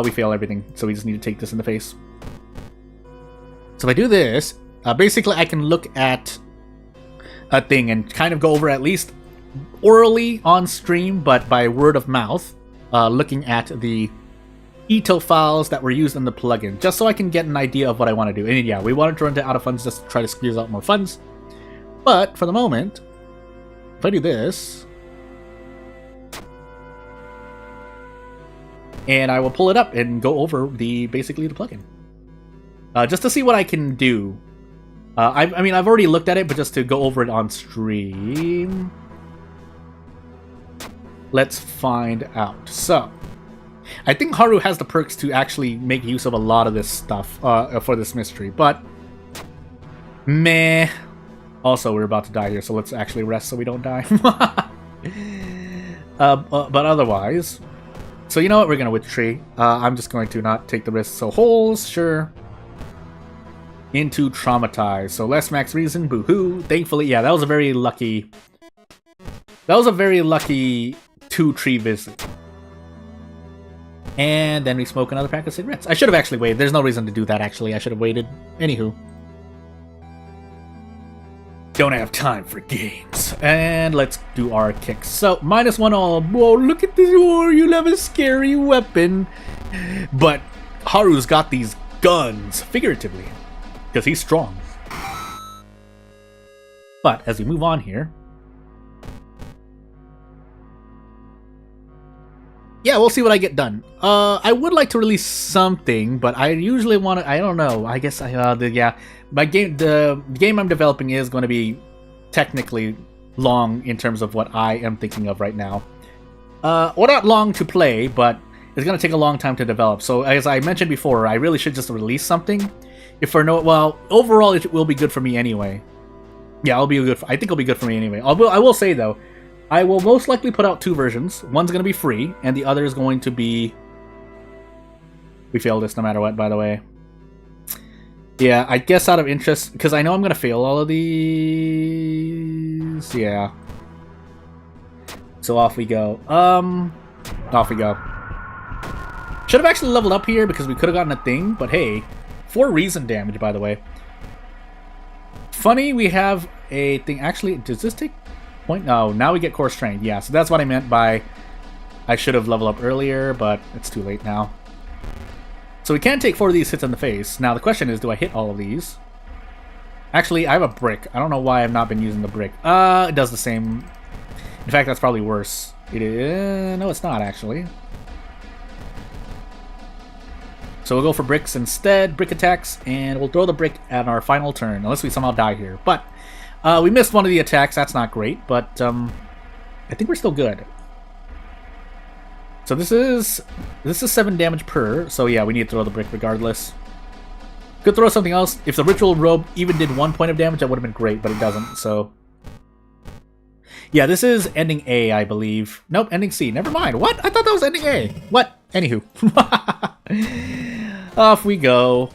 we fail everything, so we just need to take this in the face. So if I do this, basically I can look at a thing and kind of go over at least orally on stream, but by word of mouth, looking at the Ito files that were used in the plugin, just so I can get an idea of what I want to do. And yeah, we wanted to run out of funds just to try to squeeze out more funds. But for the moment, if I do this, and I will pull it up and go over basically the plugin. Just to see what I can do. I mean, I've already looked at it, but just to go over it on stream. Let's find out. So, I think Haru has the perks to actually make use of a lot of this stuff for this mystery, but meh. Also, we're about to die here, so let's actually rest so we don't die. But otherwise, so you know what? We're gonna witch tree. I'm just going to not take the risk. So holes, sure. Into traumatize. So less max reason, boo-hoo. Thankfully, yeah, that was a very lucky 2-tree visit. And then we smoke another pack of cigarettes. I should have actually waited. There's no reason to do that, actually. I should have waited. Anywho. Don't have time for games. And let's do our kicks. So, -1 all. Whoa, look at this. Oh, you have a scary weapon. But Haru's got these guns, figuratively. Because he's strong. But as we move on here, yeah, we'll see what I get done. I would like to release something, but I usually want to. I don't know. I guess yeah, the game I'm developing is going to be technically long in terms of what I am thinking of right now. Or not long to play, but it's going to take a long time to develop. So as I mentioned before, I really should just release something. If for no, well, overall it will be good for me anyway. Yeah, I think it'll be good for me anyway. I will say though, I will most likely put out 2 versions. One's going to be free, and the other is going to be... We failed this no matter what, by the way. Yeah, I guess out of interest, because I know I'm going to fail all of these. Yeah. So off we go. Off we go. Should have actually leveled up here because we could have gotten a thing, but hey. 4 reason damage, by the way. Funny, we have a thing. Actually, does this take point? No, now we get core strength. Yeah, so that's what I meant by I should have leveled up earlier, but it's too late now. So we can take 4 of these hits in the face. Now the question is, do I hit all of these? Actually, I have a brick. I don't know why I've not been using the brick. It does the same. In fact, that's probably worse. It is. No, it's not, actually. So we'll go for bricks instead, brick attacks, and we'll throw the brick at our final turn, unless we somehow die here. But we missed one of the attacks, that's not great, but I think we're still good. So this is 7 damage per, so yeah, we need to throw the brick regardless. Could throw something else. If the ritual robe even did 1 point of damage, that would have been great, but it doesn't, so... Yeah, this is ending A, I believe. Nope, ending C. Never mind. What? I thought that was ending A. What? Anywho. Off we go.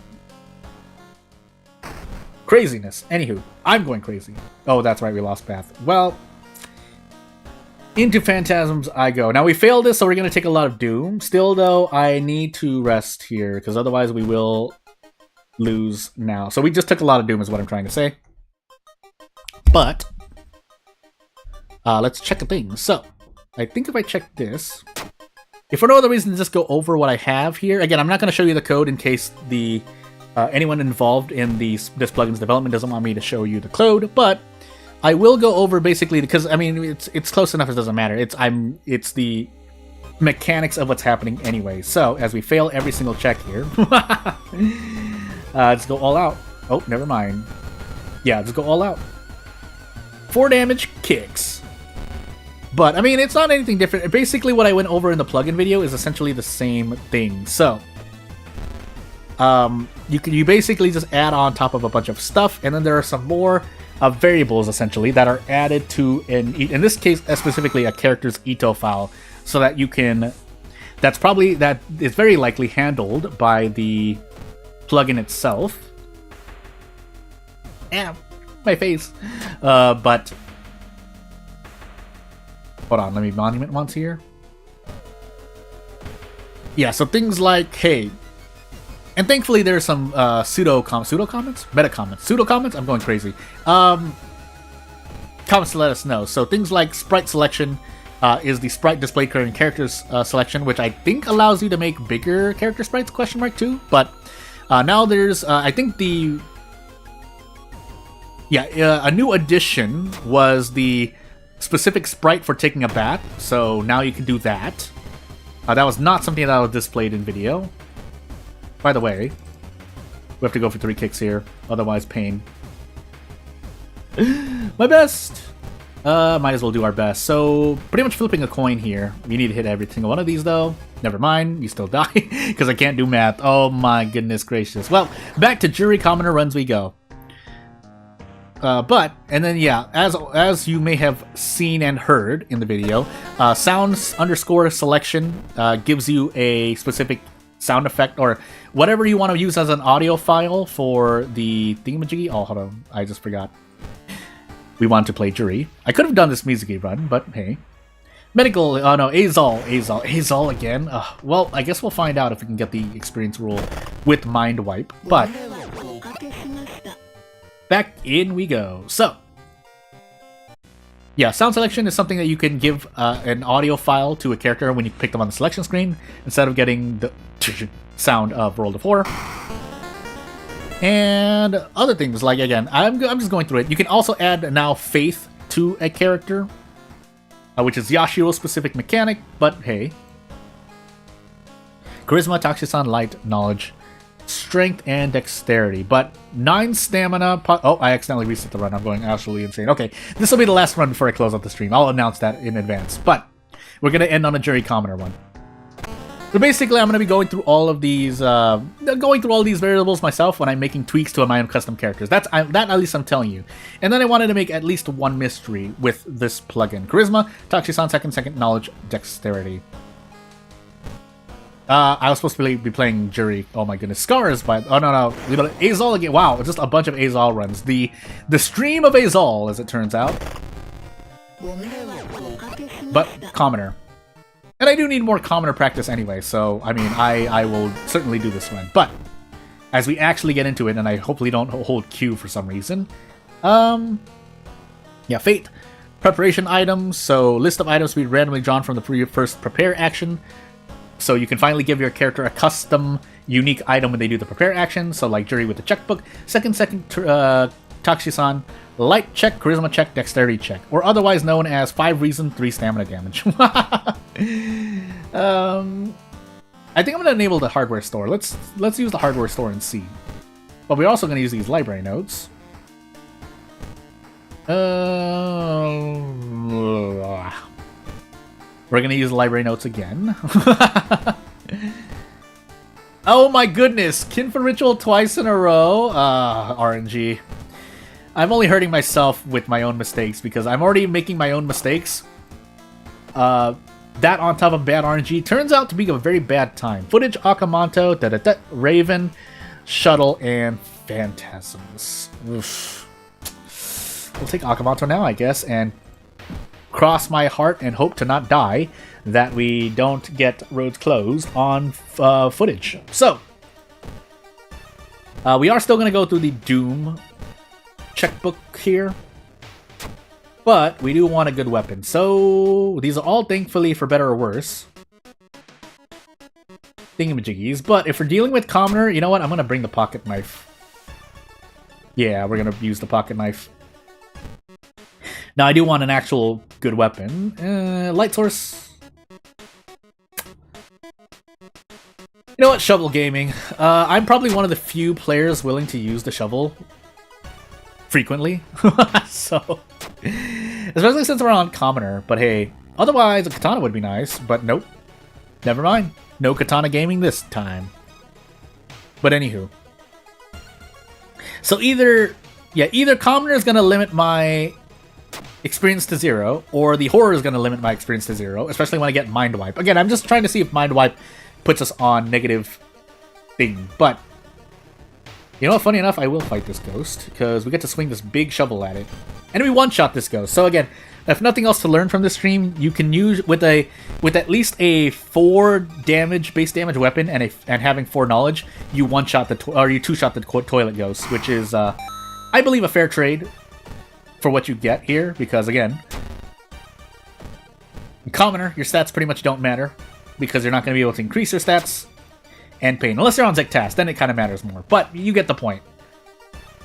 Craziness. Anywho, I'm going crazy. Oh, that's right, we lost path. Well, into Phantasms I go. Now, we failed this, so we're going to take a lot of Doom. Still, though, I need to rest here, because otherwise we will lose now. So we just took a lot of Doom is what I'm trying to say. But... let's check a thing. So, I think if I check this, if for no other reason, just go over what I have here. Again, I'm not going to show you the code in case the anyone involved in this plugin's development doesn't want me to show you the code, but I will go over basically because I mean it's close enough. It doesn't matter. It's the mechanics of what's happening anyway. So as we fail every single check here, let's go all out. Oh, never mind. Yeah, let's go all out. 4 damage kicks. But, I mean, it's not anything different. Basically, what I went over in the plugin video is essentially the same thing. So, you basically just add on top of a bunch of stuff, and then there are some more variables, essentially, that are added to, in this case, specifically a character's Ito file, so that you can... that is very likely handled by the plugin itself. Ow, my face. But... Hold on, let me monument once here. Yeah, so things like, hey, and thankfully there's some meta comments? I'm going crazy. Comments to let us know. So things like sprite selection is the sprite display current characters selection, which I think allows you to make bigger character sprites, question mark too. But now there's, I think a new addition was the specific sprite for taking a bath, so now you can do that. That was not something that was displayed in video. By the way, we have to go for 3 kicks here, otherwise pain. My best! Might as well do our best. So, pretty much flipping a coin here. We need to hit every single one of these though. Never mind, you still die, because I can't do math. Oh my goodness gracious. Well, back to jury commoner runs we go. And then yeah, as you may have seen and heard in the video, sounds_selection gives you a specific sound effect or whatever you want to use as an audio file for the thingamajiggy. Oh, hold on, I just forgot. We want to play jury. I could have done this Mizuki run, but hey. Medical, oh no, Azal again. Well, I guess we'll find out if we can get the experience rule with Mind Wipe, but... Back in we go. So, yeah, sound selection is something that you can give an audio file to a character when you pick them on the selection screen, instead of getting the sound of Roll to 4. And other things, like, again, I'm just going through it. You can also add now Faith to a character, which is Yashiro's specific mechanic, but hey. Charisma, Taxi-san, Light, Knowledge, Strength, and Dexterity. But 9 Stamina... Oh, I accidentally reset the run. I'm going absolutely insane. Okay, this will be the last run before I close out the stream. I'll announce that in advance. But we're going to end on a Jury Commoner one. So basically, I'm going to be going through all of these... variables myself when I'm making tweaks to my own custom characters. That at least I'm telling you. And then I wanted to make at least one mystery with this plugin. Charisma, Taxi-san, second, Knowledge, Dexterity. I was supposed to be playing Juri. Oh my goodness. Scars by... Oh, no. Azal again. Wow, just a bunch of Azal runs. The stream of Azal, as it turns out. But commoner. And I do need more commoner practice anyway, so, I mean, I will certainly do this run. But, as we actually get into it, and I hopefully don't hold Q for some reason, yeah, Fate. Preparation items, so list of items to be randomly drawn from the first prepare action. So you can finally give your character a custom, unique item when they do the prepare action, so like Juri with the checkbook, second Takushi-san, light check, charisma check, dexterity check, or otherwise known as 5 reason, 3 stamina damage. I think I'm gonna enable the hardware store. Let's use the hardware store and see. But we're also gonna use these library notes. We're gonna use the library notes again. Oh my goodness! Kinfa Ritual twice in a row? RNG. I'm only hurting myself with my own mistakes because I'm already making my own mistakes. That on top of bad RNG turns out to be a very bad time. Footage, Akamanto, Raven, Shuttle, and Phantasms. Oof. We'll take Akamanto now, I guess, and cross my heart and hope to not die that we don't get roads closed on footage. So, we are still going to go through the Doom checkbook here, but we do want a good weapon. So, these are all thankfully for better or worse thingamajiggies, but if we're dealing with commoner, you know what? I'm going to bring the pocket knife. Yeah, we're going to use the pocket knife. Now, I do want an actual good weapon. Light source. You know what? Shovel gaming. I'm probably one of the few players willing to use the shovel frequently. So, especially since we're on commoner. But hey, otherwise a katana would be nice. But nope. Never mind. No katana gaming this time. But anywho. So either commoner is going to limit my experience to 0, or the horror is going to limit my experience to 0, especially when I get Mind Wipe. Again, I'm just trying to see if Mind Wipe puts us on negative thing, but you know what, funny enough, I will fight this ghost, because we get to swing this big shovel at it, and we one-shot this ghost. So again, if nothing else to learn from this stream, you can use, with at least a 4 base damage weapon, and having 4 knowledge, you one-shot you two-shot the toilet ghost, which is, I believe, a fair trade for what you get here, because again, in commoner, your stats pretty much don't matter, because you're not going to be able to increase your stats and pain, unless you're on Zektas, then it kind of matters more, but you get the point.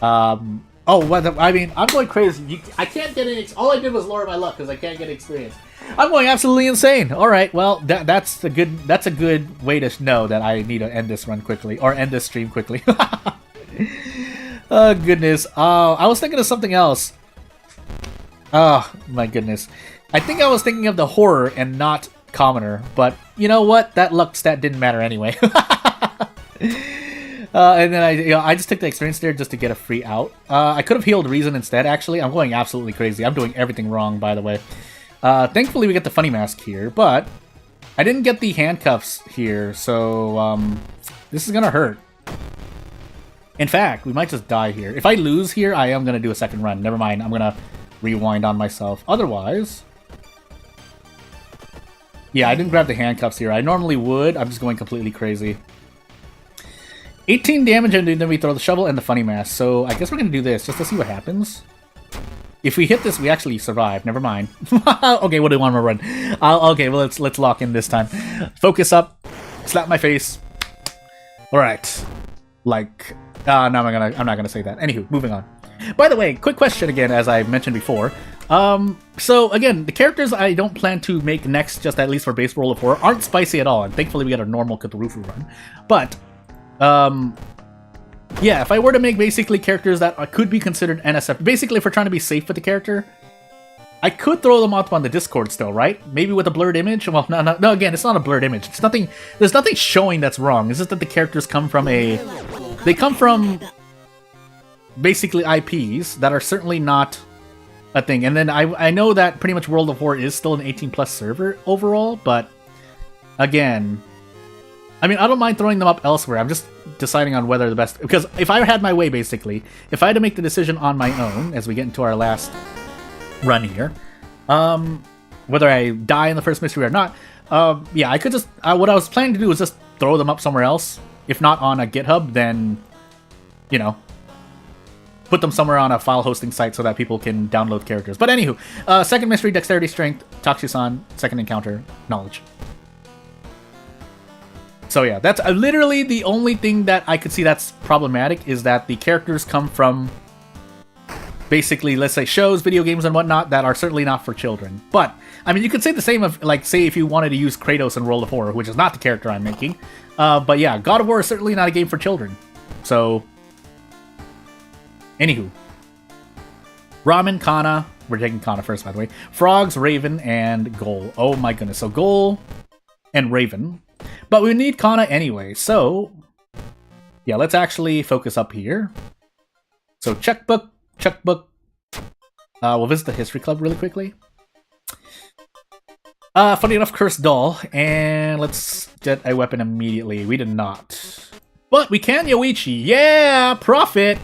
I mean, I'm going crazy. I can't get any, all I did was lower my luck, because I can't get experience. I'm going absolutely insane. Alright, well, that's a good way to know that I need to end this run quickly, or end this stream quickly. Oh, goodness. I was thinking of something else. Oh, my goodness. I think I was thinking of the horror and not commoner, but you know what? That luck stat didn't matter anyway. And then I just took the experience there just to get a free out. I could have healed Reason instead, actually. I'm going absolutely crazy. I'm doing everything wrong, by the way. Thankfully, we get the funny mask here, but I didn't get the handcuffs here, so this is gonna hurt. In fact, we might just die here. If I lose here, I am gonna do a second run. Never mind, I'm gonna rewind on myself. Otherwise, yeah, I didn't grab the handcuffs here. I normally would. I'm just going completely crazy. 18 damage, and then we throw the shovel and the funny mask. So I guess we're gonna do this just to see what happens. If we hit this, we actually survive. Never mind. Okay, what do you want to run? Okay, well let's lock in this time. Focus up. Slap my face. All right. Like, no, I'm not gonna say that. Anywho, moving on. By the way, quick question again, as I mentioned before. So again, the characters I don't plan to make next, just at least for base World of Horror, aren't spicy at all, and thankfully we got a normal Cthulhu run. But, yeah, if I were to make basically characters that could be considered NSF, basically if we're trying to be safe with the character, I could throw them up on the Discord still, right? Maybe with a blurred image? Well, no, again, it's not a blurred image. It's nothing, there's nothing showing that's wrong. It's just that the characters come from they come from basically IPs that are certainly not a thing. And then I know that pretty much World of Horror is still an 18+ server overall, but again, I mean, I don't mind throwing them up elsewhere. I'm just deciding on whether the best... Because if I had my way, basically, if I had to make the decision on my own, as we get into our last run here, whether I die in the first mystery or not, yeah, I could just... what I was planning to do was just throw them up somewhere else. If not on a GitHub, then, you know, put them somewhere on a file hosting site so that people can download characters. But anywho, second mystery, Dexterity, Strength, Tachi-san, second encounter, Knowledge. So yeah, that's literally the only thing that I could see that's problematic, is that the characters come from basically, let's say, shows, video games, and whatnot that are certainly not for children. But, I mean, you could say the same of, like, say if you wanted to use Kratos in World of War, which is not the character I'm making. But yeah, God of War is certainly not a game for children. So, anywho. Ramen, Kana, we're taking Kana first, by the way. Frogs, Raven, and Goal. Oh my goodness, so Goal and Raven. But we need Kana anyway, so... yeah, let's actually focus up here. So, checkbook. We'll visit the History Club really quickly. Funny enough, Cursed Doll. And let's get a weapon immediately. We did not. But we can Yoichi. Yeah! Profit!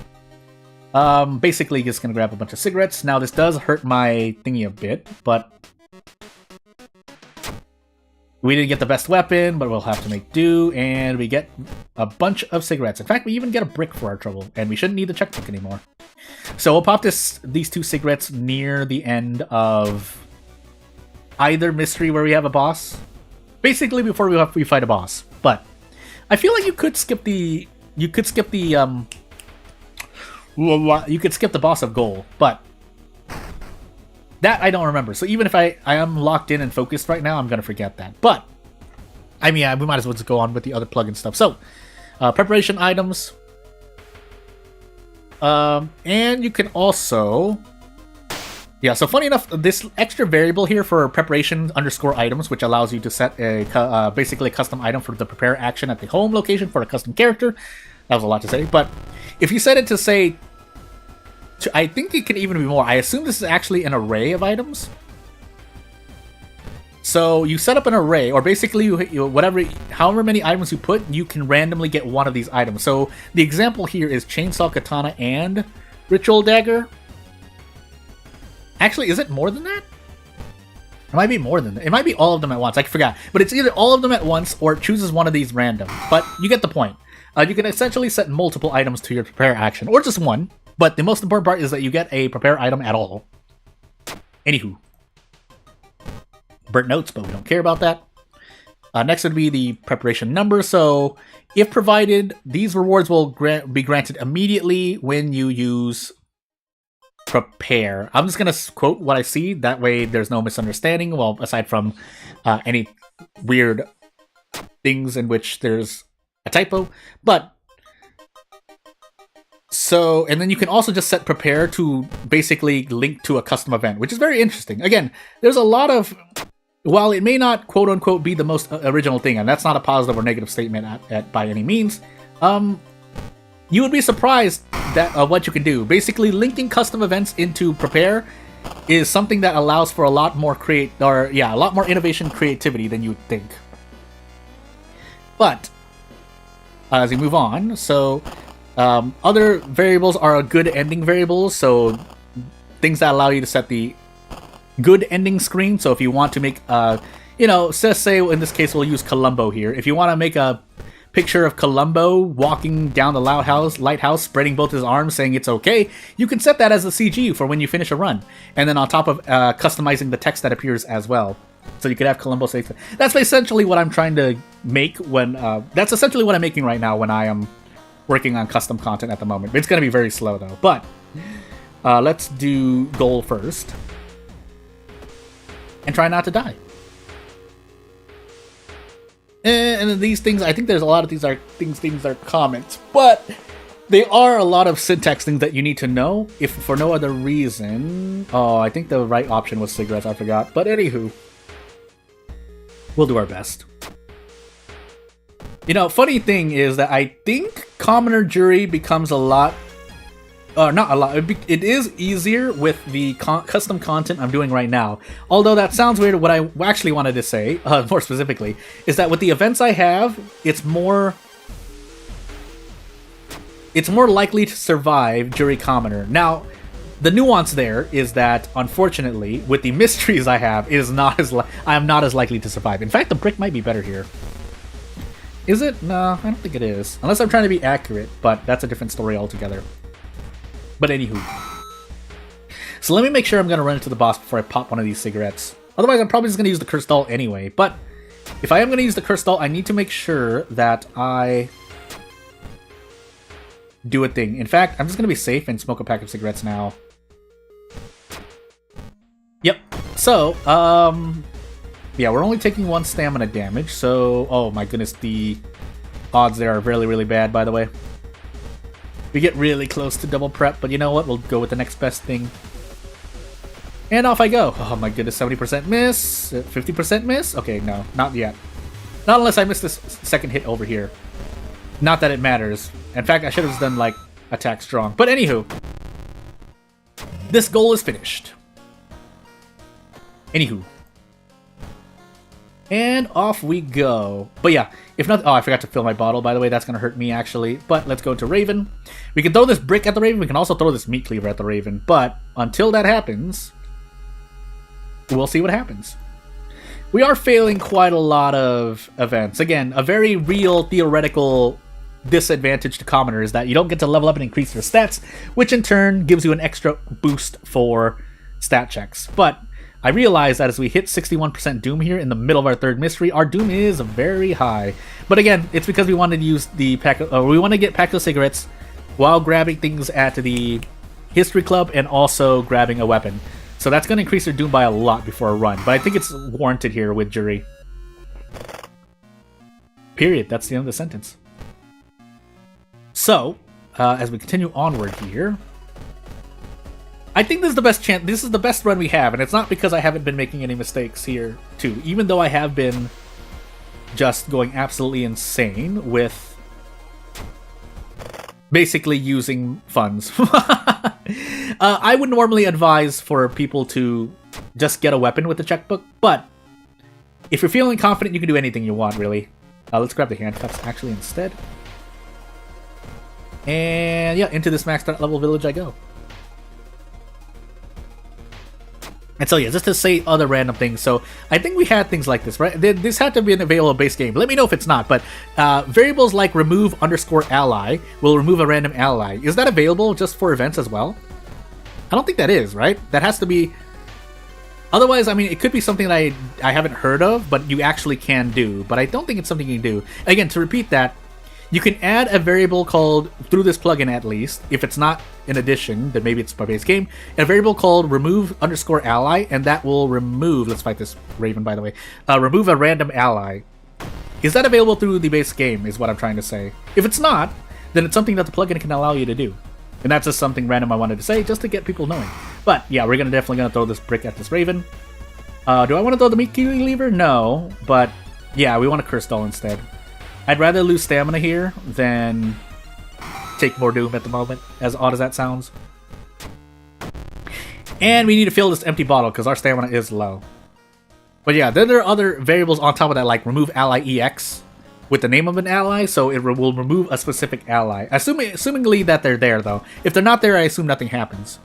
Basically just gonna grab a bunch of cigarettes. Now, this does hurt my thingy a bit, but... we didn't get the best weapon, but we'll have to make do, and we get a bunch of cigarettes. In fact, we even get a brick for our trouble, and we shouldn't need the checkbook anymore. So we'll pop these two cigarettes near the end of either mystery where we have a boss. Basically, before we fight a boss. But I feel like you could skip the boss of Goal, but that I don't remember. So even if I am locked in and focused right now, I'm going to forget that. But, I mean, we might as well just go on with the other plugin stuff. So, preparation items. And you can also... yeah, so funny enough, this extra variable here for preparation _ items, which allows you to set basically a custom item for the prepare action at the home location for a custom character. That was a lot to say. But if you set it to, say... I think it can even be more. I assume this is actually an array of items. So you set up an array, or basically however many items you put, you can randomly get one of these items. So the example here is Chainsaw Katana and Ritual Dagger. Actually, is it more than that? It might be more than that. It might be all of them at once. I forgot. But it's either all of them at once, or it chooses one of these random. But you get the point. You can essentially set multiple items to your prepare action, or just one. But the most important part is that you get a prepare item at all. Anywho. Burnt notes, but we don't care about that. Next would be the preparation number. So, if provided, these rewards will be granted immediately when you use prepare. I'm just going to quote what I see. That way there's no misunderstanding. Well, aside from any weird things in which there's a typo. But... so, and then you can also just set prepare to basically link to a custom event, which is very interesting. Again, there's a lot of, while it may not quote unquote be the most original thing, and that's not a positive or negative statement by any means, you would be surprised that what you can do. Basically, linking custom events into prepare is something that allows for a lot more a lot more innovation, creativity than you would think. But as we move on, so. Other variables are good ending variables, so things that allow you to set the good ending screen. So if you want to make, just say in this case we'll use Columbo here. If you want to make a picture of Columbo walking down the lighthouse, spreading both his arms, saying it's okay, you can set that as a CG for when you finish a run. And then on top of customizing the text that appears as well. So you could have Columbo say... that's essentially what I'm trying to make when... that's essentially what I'm making right now when I am... working on custom content at the moment. It's going to be very slow though. But let's do Goal first. And try not to die. And then these things, I think there's a lot of these are things are comments. But they are a lot of syntax things that you need to know. If for no other reason... oh, I think the right option was cigarettes. I forgot. But anywho. We'll do our best. You know, funny thing is that I think Commoner Jury becomes a lot Not a lot. It is easier with the custom content I'm doing right now. Although that sounds weird, what I actually wanted to say, more specifically, is that with the events I have, it's more likely to survive Jury Commoner. Now, the nuance there is that, unfortunately, with the mysteries I have, I am not as likely to survive. In fact, the brick might be better here. Is it? No, I don't think it is. Unless I'm trying to be accurate, but that's a different story altogether. But anywho. So let me make sure I'm going to run into the boss before I pop one of these cigarettes. Otherwise, I'm probably just going to use the Cursed Doll anyway. But if I am going to use the Cursed Doll, I need to make sure that I do a thing. In fact, I'm just going to be safe and smoke a pack of cigarettes now. Yep. So, yeah, we're only taking 1 stamina damage. So, oh my goodness, the odds there are really, really bad, by the way. We get really close to double prep, but you know what? We'll go with the next best thing. And off I go. Oh my goodness, 70% miss, 50% miss? Okay, no, not yet. Not unless I miss this second hit over here. Not that it matters. In fact, I should have done, like, attack strong. But anywho, this goal is finished. Anywho. And off we go. But yeah, if not... Oh, I forgot to fill my bottle, by the way. That's going to hurt me, actually. But let's go to Raven. We can throw this brick at the Raven. We can also throw this meat cleaver at the Raven. But until that happens, we'll see what happens. We are failing quite a lot of events. Again, a very real theoretical disadvantage to commoners is that you don't get to level up and increase your stats, which in turn gives you an extra boost for stat checks. But I realize that as we hit 61% Doom here in the middle of our third mystery, our Doom is very high. But again, it's because we wanted to use the pack. We want to get pack of cigarettes while grabbing things at the History Club and also grabbing a weapon. So that's going to increase our Doom by a lot before a run. But I think it's warranted here with Jury. Period. That's the end of the sentence. So, as we continue onward here, I think this is the best chance. This is the best run we have, and it's not because I haven't been making any mistakes here, too. Even though I have been just going absolutely insane with basically using funds. I would normally advise for people to just get a weapon with the checkbook, but if you're feeling confident, you can do anything you want, really. Let's grab the handcuffs, actually, instead. And yeah, into this maxed out level village I go. And so yeah, just to say other random things. So I think we had things like this, right? This had to be an available base game. Let me know if it's not. But variables like remove_ally will remove a random ally. Is that available just for events as well? I don't think that is, right? That has to be... Otherwise, I mean, it could be something that I haven't heard of, but you actually can do. But I don't think it's something you can do. Again, to repeat that, you can add a variable called, through this plugin at least, if it's not an addition, then maybe it's my base game, a variable called remove_ally, and that will remove, let's fight this Raven, by the way, remove a random ally. Is that available through the base game, is what I'm trying to say. If it's not, then it's something that the plugin can allow you to do. And that's just something random I wanted to say, just to get people knowing. But yeah, we're definitely going to throw this brick at this Raven. Do I want to throw the meat cleaver? No, but yeah, we want a Cursed Doll instead. I'd rather lose stamina here than take more Doom at the moment, as odd as that sounds. And we need to fill this empty bottle because our stamina is low. But yeah, then there are other variables on top of that, like remove ally EX with the name of an ally, so it will remove a specific ally. Assumingly that they're there, though. If they're not there, I assume nothing happens.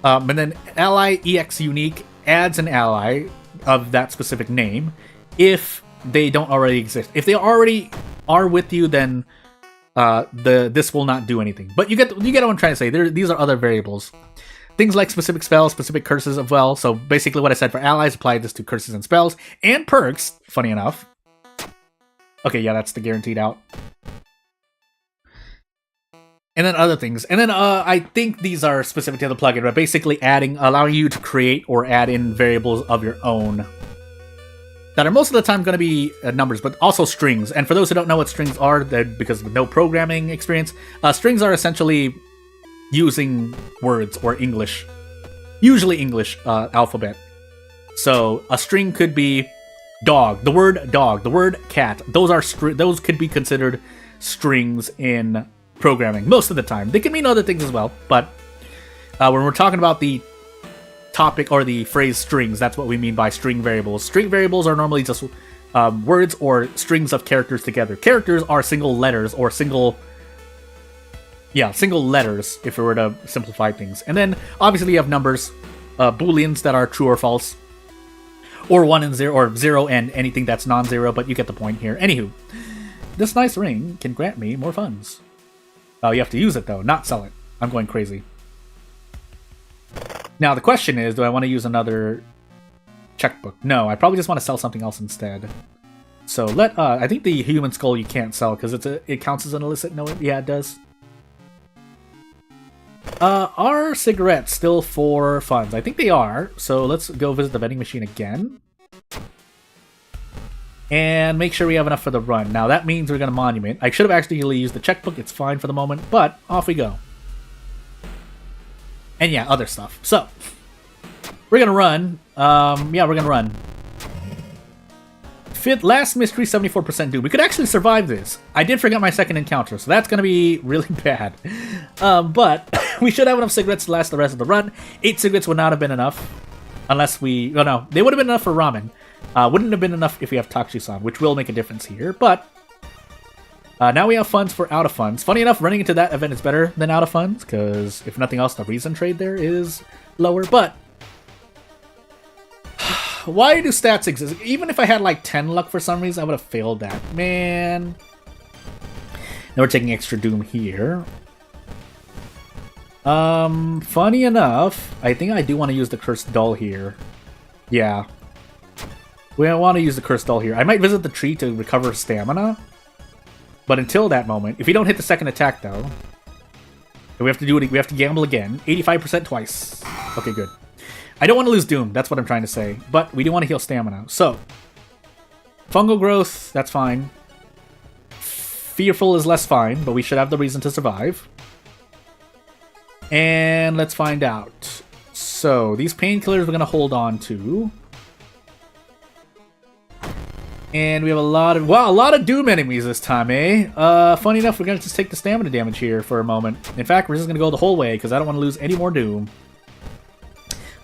And then ally EX unique adds an ally of that specific name if they don't already exist. If they already are with you, then this will not do anything. But you get what I'm trying to say. These are other variables. Things like specific spells, specific curses as well. So basically what I said for allies, apply this to curses and spells. And perks, funny enough. Okay, yeah, that's the guaranteed out. And then other things. And then I think these are specific to the plugin, but basically allowing you to create or add in variables of your own that are most of the time going to be numbers, but also strings. And for those who don't know what strings are, because of no programming experience, strings are essentially using words or English, usually English alphabet. So a string could be dog, the word dog, the word cat. Those could be considered strings in programming most of the time. They can mean other things as well, but when we're talking about the topic or the phrase strings, that's what we mean by string variables. String variables are normally just words or strings of characters together. Characters are single letters or single letters if we were to simplify things. And then obviously you have numbers, booleans that are true or false, or 1 and 0, or 0 and anything that's non-zero, but you get the point here. Anywho, this nice ring can grant me more funds. You have to use it though, not sell it. I'm going crazy. Now the question is, do I want to use another checkbook? No, I probably just want to sell something else instead. So I think the human skull you can't sell because it counts as an illicit. No, yeah, it does. Are cigarettes still for funds? I think they are. So let's go visit the vending machine again. And make sure we have enough for the run. Now that means we're going to monument. I should have actually used the checkbook. It's fine for the moment, but off we go. And yeah, other stuff. So, we're going to run. Yeah, we're going to run. Last mystery, 74% doom. We could actually survive this. I did forget my second encounter, so that's going to be really bad. But we should have enough cigarettes to last the rest of the run. 8 cigarettes would not have been enough. Unless we... Oh, no. They would have been enough for ramen. Wouldn't have been enough if we have Takshisan, which will make a difference here. But now we have funds for out of funds. Funny enough, running into that event is better than out of funds, because if nothing else, the reason trade there is lower. But why do stats exist? Even if I had like 10 luck for some reason, I would have failed that. Man. Now we're taking extra doom here. Funny enough, I think I do want to use the Cursed Doll here. Yeah. We want to use the Cursed Doll here. I might visit the tree to recover stamina. But until that moment, if we don't hit the second attack though, we have to do it. We have to gamble again. 85% twice. Okay, good. I don't want to lose Doom. That's what I'm trying to say. But we do want to heal stamina. So, fungal growth, that's fine. Fearful is less fine, but we should have the reason to survive. And let's find out. So, these painkillers we're going to hold on to. And we have a lot of Doom enemies this time, eh? Funny enough, we're going to just take the stamina damage here for a moment. In fact, we're just going to go the whole way, because I don't want to lose any more Doom.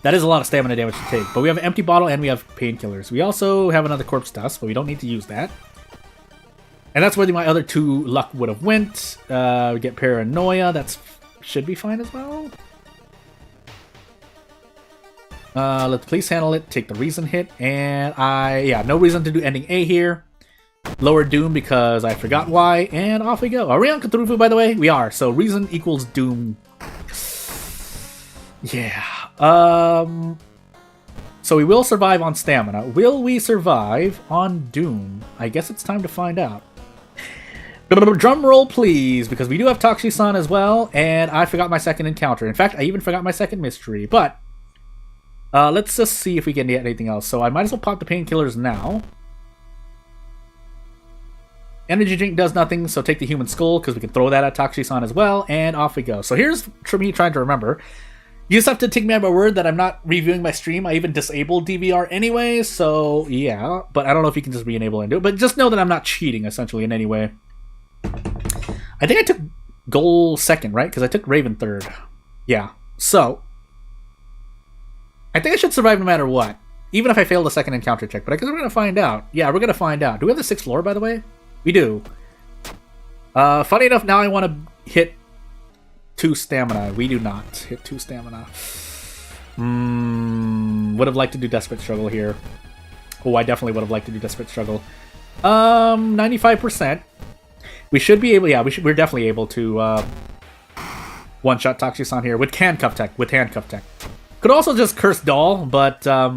That is a lot of stamina damage to take. But we have an empty bottle, and we have painkillers. We also have another corpse dust, but we don't need to use that. And that's where my other 2 luck would have went. We get paranoia. That should be fine as well. Let the police handle it, take the reason hit, and no reason to do ending A here. Lower Doom because I forgot why, and off we go. Are we on Cthulhu, by the way? We are, so reason equals Doom. Yeah. So we will survive on stamina. Will we survive on Doom? I guess it's time to find out. Drum roll, please, because we do have Takshisan as well, and I forgot my second encounter. In fact, I even forgot my second mystery, but... let's just see if we can get anything else. So I might as well pop the painkillers now. Energy drink does nothing, so take the human skull, because we can throw that at Takshisan as well, and off we go. So here's me trying to remember. You just have to take me at my word that I'm not reviewing my stream. I even disabled DVR anyway, so yeah. But I don't know if you can just re-enable and do it. But just know that I'm not cheating, essentially, in any way. I think I took goal second, right? Because I took Raven third. Yeah. So... I think I should survive no matter what. Even if I fail the second encounter check. But I guess we're going to find out. Yeah, we're going to find out. Do we have the 6th floor, by the way? We do. Funny enough, now I want to hit 2 stamina. We do not hit 2 stamina. Would have liked to do Desperate Struggle here. Oh, I definitely would have liked to do Desperate Struggle. 95%. We should be able... Yeah, we're definitely able to one-shot Takshisan here with handcuff tech. Could also just Curse Doll, but, yeah,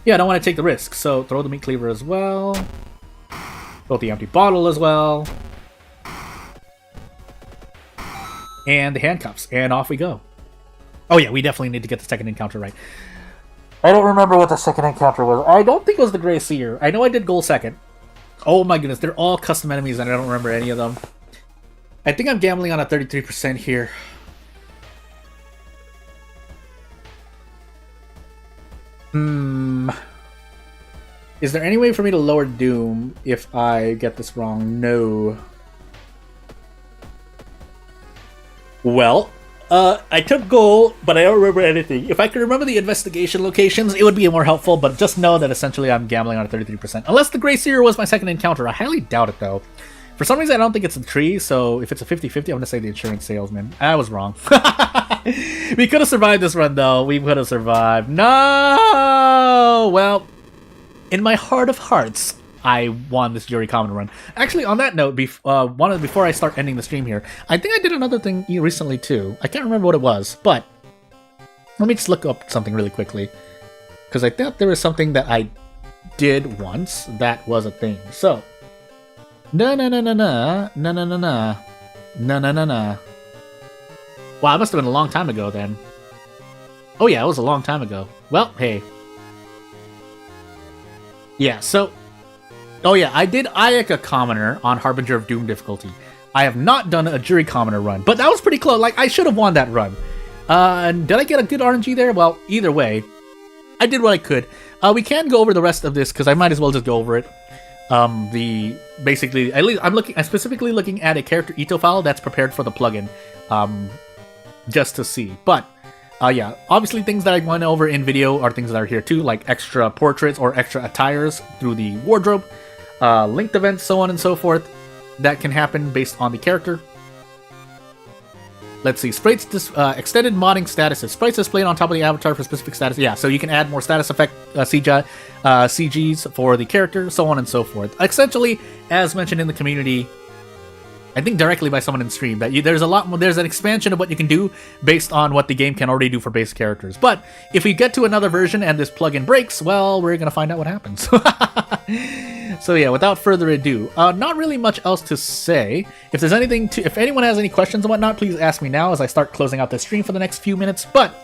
I don't want to take the risk. So, throw the Meat Cleaver as well. Throw the empty bottle as well. And the handcuffs. And off we go. Oh, yeah, we definitely need to get the second encounter right. I don't remember what the second encounter was. I don't think it was the Grey Seer. I know I did goal second. Oh my goodness, they're all custom enemies and I don't remember any of them. I think I'm gambling on a 33% here. Is there any way for me to lower Doom if I get this wrong? No. Well, I took gold, but I don't remember anything. If I could remember the investigation locations, it would be more helpful, but just know that essentially I'm gambling on a 33%. Unless the Gray Seer was my second encounter. I highly doubt it, though. For some reason, I don't think it's a tree, so if it's a 50-50, I'm going to say the insurance salesman. I was wrong. We could have survived this run, though. We could have survived. No! Well, in my heart of hearts, I won this Jury Commoner run. Actually, on that note, before I start ending the stream here, I think I did another thing recently, too. I can't remember what it was, but let me just look up something really quickly, because I thought there was something that I did once that was a thing. So, no. Wow, it must have been a long time ago then. Oh yeah, it was a long time ago. Well, hey. Yeah, so... Oh yeah, I did Ayaka Commoner on Harbinger of Doom difficulty. I have not done a Jury Commoner run, but that was pretty close. Like, I should have won that run. Did I get a good RNG there? Well, either way, I did what I could. We can go over the rest of this, because I might as well just go over it. Basically, at least I'm specifically looking at a character Ito file that's prepared for the plugin, just to see. But, yeah, obviously things that I went over in video are things that are here too, like extra portraits or extra attires through the wardrobe, linked events, so on and so forth, that can happen based on the character. Let's see, sprites, extended modding statuses. Sprites displayed on top of the avatar for specific status. Yeah, so you can add more status effect CGs for the character, so on and so forth. Essentially, as mentioned in the community, I think directly by someone in stream, that there's a lot more. There's an expansion of what you can do based on what the game can already do for base characters. But if we get to another version and this plugin breaks, well, we're gonna find out what happens. So yeah, without further ado, not really much else to say. If there's anything if anyone has any questions and whatnot, please ask me now as I start closing out this stream for the next few minutes. But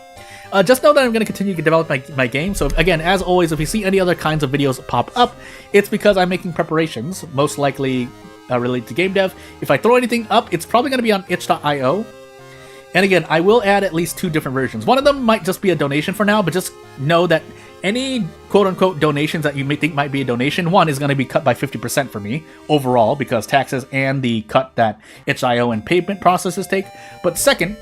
just know that I'm going to continue to develop my game. So again, as always, if you see any other kinds of videos pop up, it's because I'm making preparations, most likely related to game dev. If I throw anything up, it's probably going to be on itch.io. And again, I will add at least 2 different versions. One of them might just be a donation for now, but just know that any quote-unquote donations that you may think might be a donation, one is going to be cut by 50% for me overall, because taxes and the cut that itch.io and payment processes take. But second,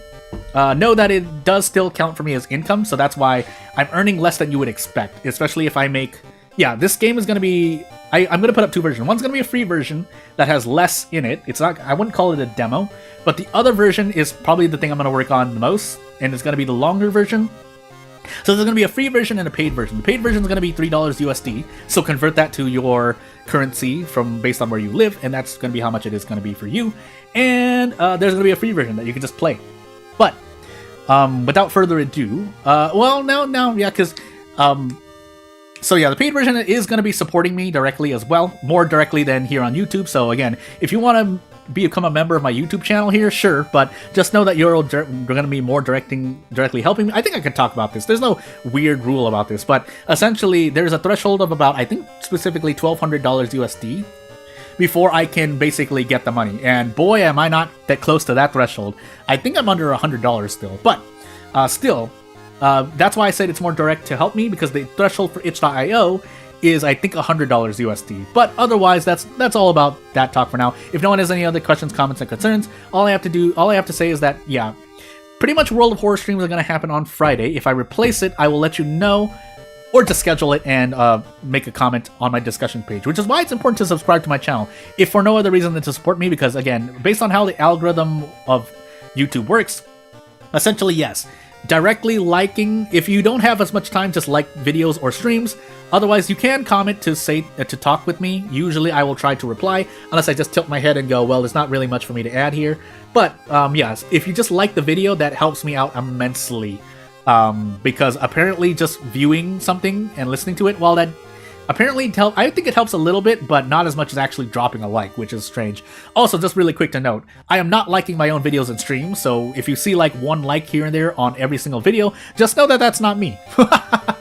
know that it does still count for me as income, so that's why I'm earning less than you would expect, especially if I make... Yeah, this game is going to be... I'm going to put up 2 versions. One's going to be a free version that has less in it. It's not... I wouldn't call it a demo, but the other version is probably the thing I'm going to work on the most, and it's going to be the longer version. So there's going to be a free version and a paid version. The paid version is going to be $3 USD, so convert that to your currency based on where you live, and that's going to be how much it is going to be for you. And there's going to be a free version that you can just play. But without further ado, yeah, because so yeah, the paid version is going to be supporting me directly as well, more directly than here on YouTube. So again, if you want to become a member of my YouTube channel here, sure, but just know that you're going to be more directly helping me. I think I could talk about this. There's no weird rule about this, but essentially there's a threshold of about, I think specifically $1,200 USD before I can basically get the money. And boy, am I not that close to that threshold. I think I'm under $100 still, but still, that's why I said it's more direct to help me, because the threshold for itch.io is, I think, $100 USD. But otherwise, that's all about that talk for now. If no one has any other questions, comments, and concerns, all I have to say is that, yeah, pretty much World of Horror streams are going to happen on Friday. If I replace it, I will let you know, or to schedule it and make a comment on my discussion page, which is why it's important to subscribe to my channel, if for no other reason than to support me, because again, based on how the algorithm of YouTube works, essentially, yes, directly liking, if you don't have as much time, just like videos or streams. Otherwise, you can comment to talk with me. Usually I will try to reply, unless I just tilt my head and go, well, there's not really much for me to add here. But yes, if you just like the video, that helps me out immensely, because apparently just viewing something and listening to it, well, that apparently I think it helps a little bit, but not as much as actually dropping a like, which is strange. Also, just really quick to note, I am not liking my own videos and streams, so if you see like 1 like here and there on every single video, just know that that's not me.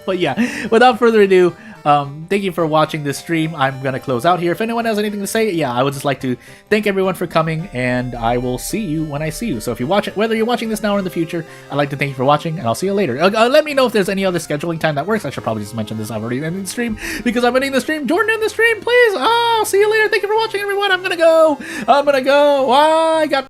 But yeah, without further ado, thank you for watching this stream. I'm gonna close out here. If anyone has anything to say, yeah, I would just like to thank everyone for coming, and I will see you when I see you. So if you watch it, whether you're watching this now or in the future, I'd like to thank you for watching, and I'll see you later. Let me know if there's any other scheduling time that works. I should probably just mention this. I've already ended the stream because I'm ending the stream. Jordan, end the stream, please. I'll see you later. Thank you for watching, everyone. I'm gonna go. I got